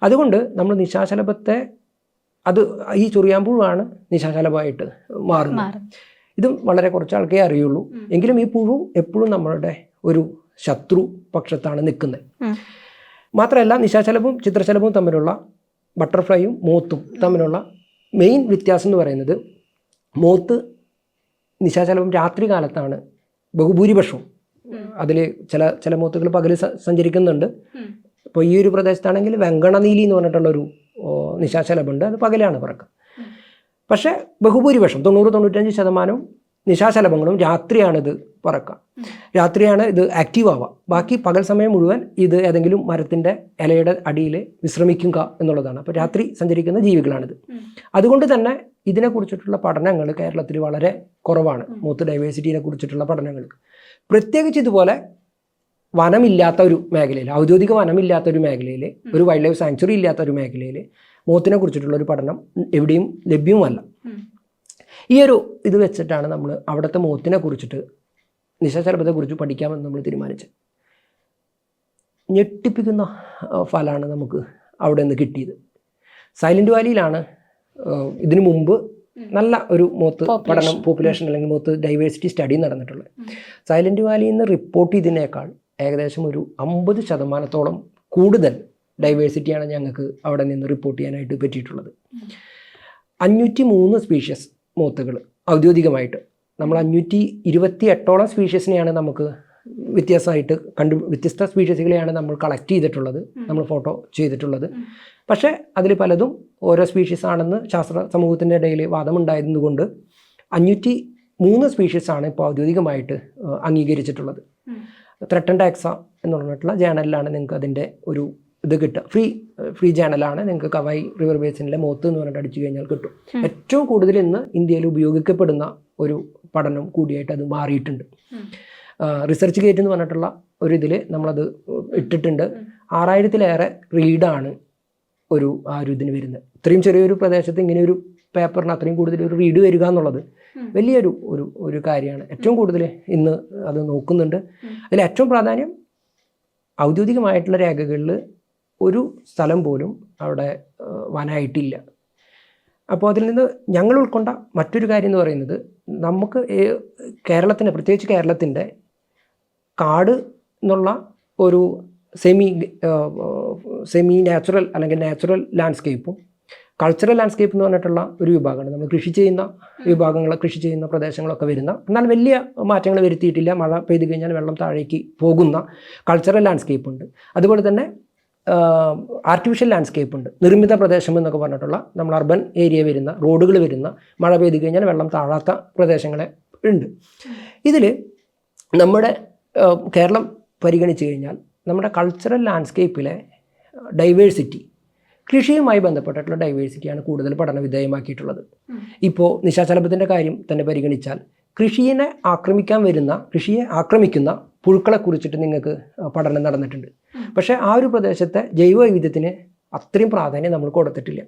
അതുകൊണ്ട് നമ്മൾ നിശാശലഭത്തെ, ഈ ചൊറിയാമ്പുഴുവാണ് നിശാശലഭമായിട്ട് മാറുന്നത്. ഇതും വളരെ കുറച്ച് ആൾക്കേ അറിയുള്ളൂ. എങ്കിലും ഈ പുഴു എപ്പോഴും നമ്മളുടെ ഒരു ശത്രു പക്ഷത്താണ് നിൽക്കുന്നത്. മാത്രമല്ല, നിശാശലഭവും ചിത്രശലഭവും തമ്മിലുള്ള, ബട്ടർഫ്ലൈയും മോത്തും തമ്മിലുള്ള മെയിൻ വ്യത്യാസം എന്ന് പറയുന്നത്, മോത്ത് നിശാശലഭം രാത്രി കാലത്താണ് ബഹുഭൂരിപക്ഷവും. അതിൽ ചില മോത്തുകൾ പകൽ സഞ്ചരിക്കുന്നുണ്ട്. ഇപ്പോൾ ഈ ഒരു പ്രദേശത്താണെങ്കിൽ വെങ്കണനീലി എന്ന് പറഞ്ഞിട്ടുള്ളൊരു നിശാശലഭമുണ്ട്. അത് പകലാണ് പറക്കുക. പക്ഷേ ബഹുഭൂരിപക്ഷം 90-95% നിശാശലഭങ്ങളും രാത്രിയാണിത് പറക്കുക. രാത്രിയാണ് ഇത് ആക്റ്റീവ് ആവുക. ബാക്കി പകൽ സമയം മുഴുവൻ ഇത് ഏതെങ്കിലും മരത്തിൻ്റെ ഇലയുടെ അടിയിൽ വിശ്രമിക്കുക എന്നുള്ളതാണ്. അപ്പോൾ രാത്രി സഞ്ചരിക്കുന്ന ജീവികളാണിത്. അതുകൊണ്ട് തന്നെ ഇതിനെക്കുറിച്ചിട്ടുള്ള പഠനങ്ങൾ കേരളത്തിൽ വളരെ കുറവാണ്. മോത്ത് ഡൈവേഴ്സിറ്റിയെ കുറിച്ചിട്ടുള്ള പഠനങ്ങൾ, പ്രത്യേകിച്ച് ഇതുപോലെ വനമില്ലാത്ത ഒരു മേഖലയിൽ, ഔദ്യോഗിക വനമില്ലാത്ത ഒരു മേഖലയിൽ, ഒരു വൈൽഡ് ലൈഫ് സാങ്ച്വറി ഇല്ലാത്ത ഒരു മേഖലയിൽ മോത്തിനെ കുറിച്ചിട്ടുള്ള ഒരു പഠനം എവിടെയും ലഭ്യവുമല്ല. ഈ ഒരു ഇത് വെച്ചിട്ടാണ് നമ്മൾ അവിടുത്തെ മോത്തിനെ കുറിച്ചിട്ട്, നിശാശലഭത്തെക്കുറിച്ച് പഠിക്കാമെന്ന് നമ്മൾ തീരുമാനിച്ചത്. ഞെട്ടിപ്പിക്കുന്ന ഫലമാണ് നമുക്ക് അവിടെ നിന്ന് കിട്ടിയത്. സൈലൻറ്റ് വാലിയിലാണ് ഇതിനു മുമ്പ് നല്ല ഒരു മോത്ത് പഠനം, പോപ്പുലേഷൻ അല്ലെങ്കിൽ മോത്ത് ഡൈവേഴ്സിറ്റി സ്റ്റഡി നടന്നിട്ടുള്ളത്. സൈലൻറ്റ് വാലിയിൽ നിന്ന് റിപ്പോർട്ട് ചെയ്തതിനേക്കാൾ ഏകദേശം ഒരു 50% കൂടുതൽ ഡൈവേഴ്സിറ്റിയാണ് ഞങ്ങൾക്ക് അവിടെ നിന്ന് റിപ്പോർട്ട് ചെയ്യാനായിട്ട് പറ്റിയിട്ടുള്ളത്. 503 സ്പീഷ്യസ് മോത്തുകൾ ഔദ്യോഗികമായിട്ട്, നമ്മൾ 528 സ്പീഷ്യസിനെയാണ് നമുക്ക് വ്യത്യസ്തമായിട്ട് വ്യത്യസ്ത സ്പീഷ്യസുകളെയാണ് നമ്മൾ കളക്ട് ചെയ്തിട്ടുള്ളത്, നമ്മൾ ഫോട്ടോ ചെയ്തിട്ടുള്ളത്. പക്ഷേ അതിൽ പലതും ഓരോ സ്പീഷ്യസ് ആണെന്ന് ശാസ്ത്ര സമൂഹത്തിൻ്റെ ഇടയിൽ വാദമുണ്ടായിരുന്നുകൊണ്ട് 503 സ്പീഷ്യസാണ് ഇപ്പോൾ ഔദ്യോഗികമായിട്ട് അംഗീകരിച്ചിട്ടുള്ളത്. ത്രട്ടൻഡ് ടാക്സ എന്ന് പറഞ്ഞിട്ടുള്ള ജേണലിലാണ് നിങ്ങൾക്ക് അതിൻ്റെ ഒരു ഇത് കിട്ടുക. ഫ്രീ ജേണലാണ്. നിങ്ങൾക്ക് കവായി റിവർ ബേസിനിലെ മോത്ത് എന്ന് പറഞ്ഞിട്ട് അടിച്ചു കഴിഞ്ഞാൽ കിട്ടും. ഏറ്റവും കൂടുതൽ ഇന്ന് ഇന്ത്യയിൽ ഉപയോഗിക്കപ്പെടുന്ന ഒരു പഠനം കൂടിയായിട്ട് അത് മാറിയിട്ടുണ്ട്. റിസർച്ച് ഗേറ്റ് എന്ന് പറഞ്ഞിട്ടുള്ള ഒരു ഇതിൽ നമ്മളത് ഇട്ടിട്ടുണ്ട്. 6000-ലേറെ റീഡാണ് ആ ഒരു ഇതിന് വരുന്നത്. ഇത്രയും ചെറിയൊരു പ്രദേശത്ത് ഇങ്ങനെ ഒരു പേപ്പറിന് അത്രയും കൂടുതൽ ഒരു റീഡ് വരിക എന്നുള്ളത് വലിയൊരു ഒരു കാര്യമാണ്. ഏറ്റവും കൂടുതൽ ഇന്ന് അത് നോക്കുന്നുണ്ട്. അതിൽ ഏറ്റവും പ്രാധാന്യം ഔദ്യോഗികമായിട്ടുള്ള രേഖകളിൽ ഒരു സ്ഥലം പോലും അവിടെ വനായിട്ടില്ല. അപ്പോൾ അതിൽ നിന്ന് ഞങ്ങൾ ഉൾക്കൊണ്ട മറ്റൊരു കാര്യം എന്ന് പറയുന്നത്, നമുക്ക് കേരളത്തിൻ്റെ, പ്രത്യേകിച്ച് കേരളത്തിൻ്റെ കാട് എന്നുള്ള ഒരു സെമി നാച്ചുറൽ അല്ലെങ്കിൽ നാച്ചുറൽ ലാൻഡ്സ്കേപ്പും കൾച്ചറൽ ലാൻഡ്സ്കേപ്പ് എന്ന് പറഞ്ഞിട്ടുള്ള ഒരു വിഭാഗമാണ്. നമ്മൾ കൃഷി ചെയ്യുന്ന പ്രദേശങ്ങളൊക്കെ വരുന്ന, എന്നാൽ വലിയ മാറ്റങ്ങൾ വരുത്തിയിട്ടില്ല, മഴ പെയ്തു കഴിഞ്ഞാൽ വെള്ളം താഴേക്ക് പോകുന്ന കൾച്ചറൽ ലാൻഡ്സ്കേപ്പ് ഉണ്ട്. അതുപോലെ തന്നെ ആർട്ടിഫിഷ്യൽ ലാൻഡ്സ്കേപ്പ് ഉണ്ട്, നിർമ്മിത പ്രദേശം എന്നൊക്കെ പറഞ്ഞിട്ടുള്ള നമ്മൾ അർബൻ ഏരിയ വരുന്ന റോഡുകൾ വരുന്ന മഴ പെയ്ത് കഴിഞ്ഞാൽ വെള്ളം താഴാത്ത പ്രദേശങ്ങളെ ഉണ്ട്. ഇതിൽ നമ്മുടെ കേരളം പരിഗണിച്ച് കഴിഞ്ഞാൽ നമ്മുടെ കൾച്ചറൽ ലാൻഡ്സ്കേപ്പിലെ ഡൈവേഴ്സിറ്റി, കൃഷിയുമായി ബന്ധപ്പെട്ടിട്ടുള്ള ഡൈവേഴ്സിറ്റിയാണ് കൂടുതൽ പഠന വിധേയമാക്കിയിട്ടുള്ളത്. ഇപ്പോൾ നിശാശലഭത്തിൻ്റെ കാര്യം തന്നെ പരിഗണിച്ചാൽ കൃഷിയെ ആക്രമിക്കുന്ന പുഴുക്കളെ കുറിച്ചിട്ട് നിങ്ങൾക്ക് പഠനം നടന്നിട്ടുണ്ട്. പക്ഷേ ആ ഒരു പ്രദേശത്തെ ജൈവവൈവിധ്യത്തിന് അത്രയും പ്രാധാന്യം നമ്മൾ കൊടുത്തിട്ടില്ല.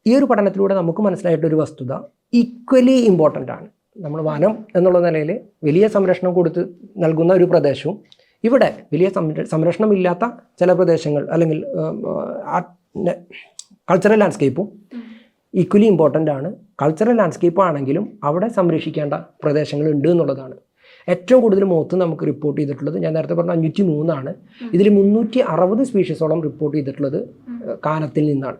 ഈ ഒരു പഠനത്തിലൂടെ നമുക്ക് മനസ്സിലായിട്ടൊരു വസ്തുത ഈക്വലി ഇമ്പോർട്ടൻ്റ് ആണ്. നമ്മൾ വനം എന്നുള്ള നിലയിൽ വലിയ സംരക്ഷണം കൊടുത്ത് നൽകുന്ന ഒരു പ്രദേശവും ഇവിടെ വലിയ സംരക്ഷണമില്ലാത്ത ചില പ്രദേശങ്ങൾ അല്ലെങ്കിൽ കൾച്ചറൽ ലാൻഡ്സ്കേപ്പും ഈക്വലി ഇമ്പോർട്ടൻ്റ് ആണ്. കൾച്ചറൽ ലാൻഡ്സ്കേപ്പ് ആണെങ്കിലും അവിടെ സംരക്ഷിക്കേണ്ട പ്രദേശങ്ങൾ ഉണ്ട് എന്നുള്ളതാണ്. ഏറ്റവും കൂടുതൽ മോത്ത് നമുക്ക് റിപ്പോർട്ട് ചെയ്തിട്ടുള്ളത് ഞാൻ നേരത്തെ പറഞ്ഞ 503 ഇതിൽ 360 സ്പീഷീസോളം റിപ്പോർട്ട് ചെയ്തിട്ടുള്ളത് കാനത്തിൽ നിന്നാണ്.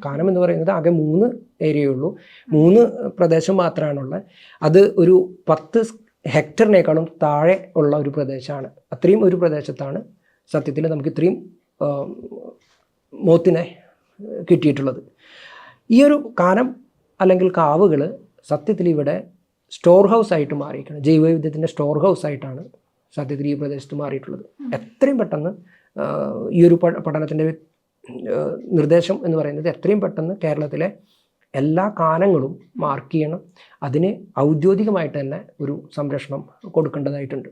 കാനം എന്ന് പറയുന്നത് ആകെ 3 ഏരിയയുള്ളൂ, 3 പ്രദേശം മാത്രമാണുള്ളത്. അത് ഒരു 10 ഹെക്ടറിനേക്കാളും താഴെ ഉള്ള ഒരു പ്രദേശമാണ്. അത്രയും ഒരു പ്രദേശത്താണ് സത്യത്തിൽ നമുക്ക് ഇത്രയും മോത്തിനെ കിട്ടിയിട്ടുള്ളത്. ഈ ഒരു കാനം അല്ലെങ്കിൽ കാവുകൾ സത്യത്തിൽ ഇവിടെ സ്റ്റോർ ഹൗസ് ആയിട്ട് മാറിയിരിക്കണം. ജൈവവൈവിധ്യത്തിൻ്റെ സ്റ്റോർ ഹൗസ് ആയിട്ടാണ് സത്യത്തിൽ ഈ പ്രദേശത്ത് മാറിയിട്ടുള്ളത്. എത്രയും പെട്ടെന്ന് ഈ ഒരു പഠനത്തിൻ്റെ നിർദ്ദേശം എന്ന് പറയുന്നത് എത്രയും പെട്ടെന്ന് കേരളത്തിലെ എല്ലാ കാനങ്ങളും മാർക്ക് ചെയ്യണം. അതിന് ഔദ്യോഗികമായിട്ട് തന്നെ ഒരു സംരക്ഷണം കൊടുക്കേണ്ടതായിട്ടുണ്ട്.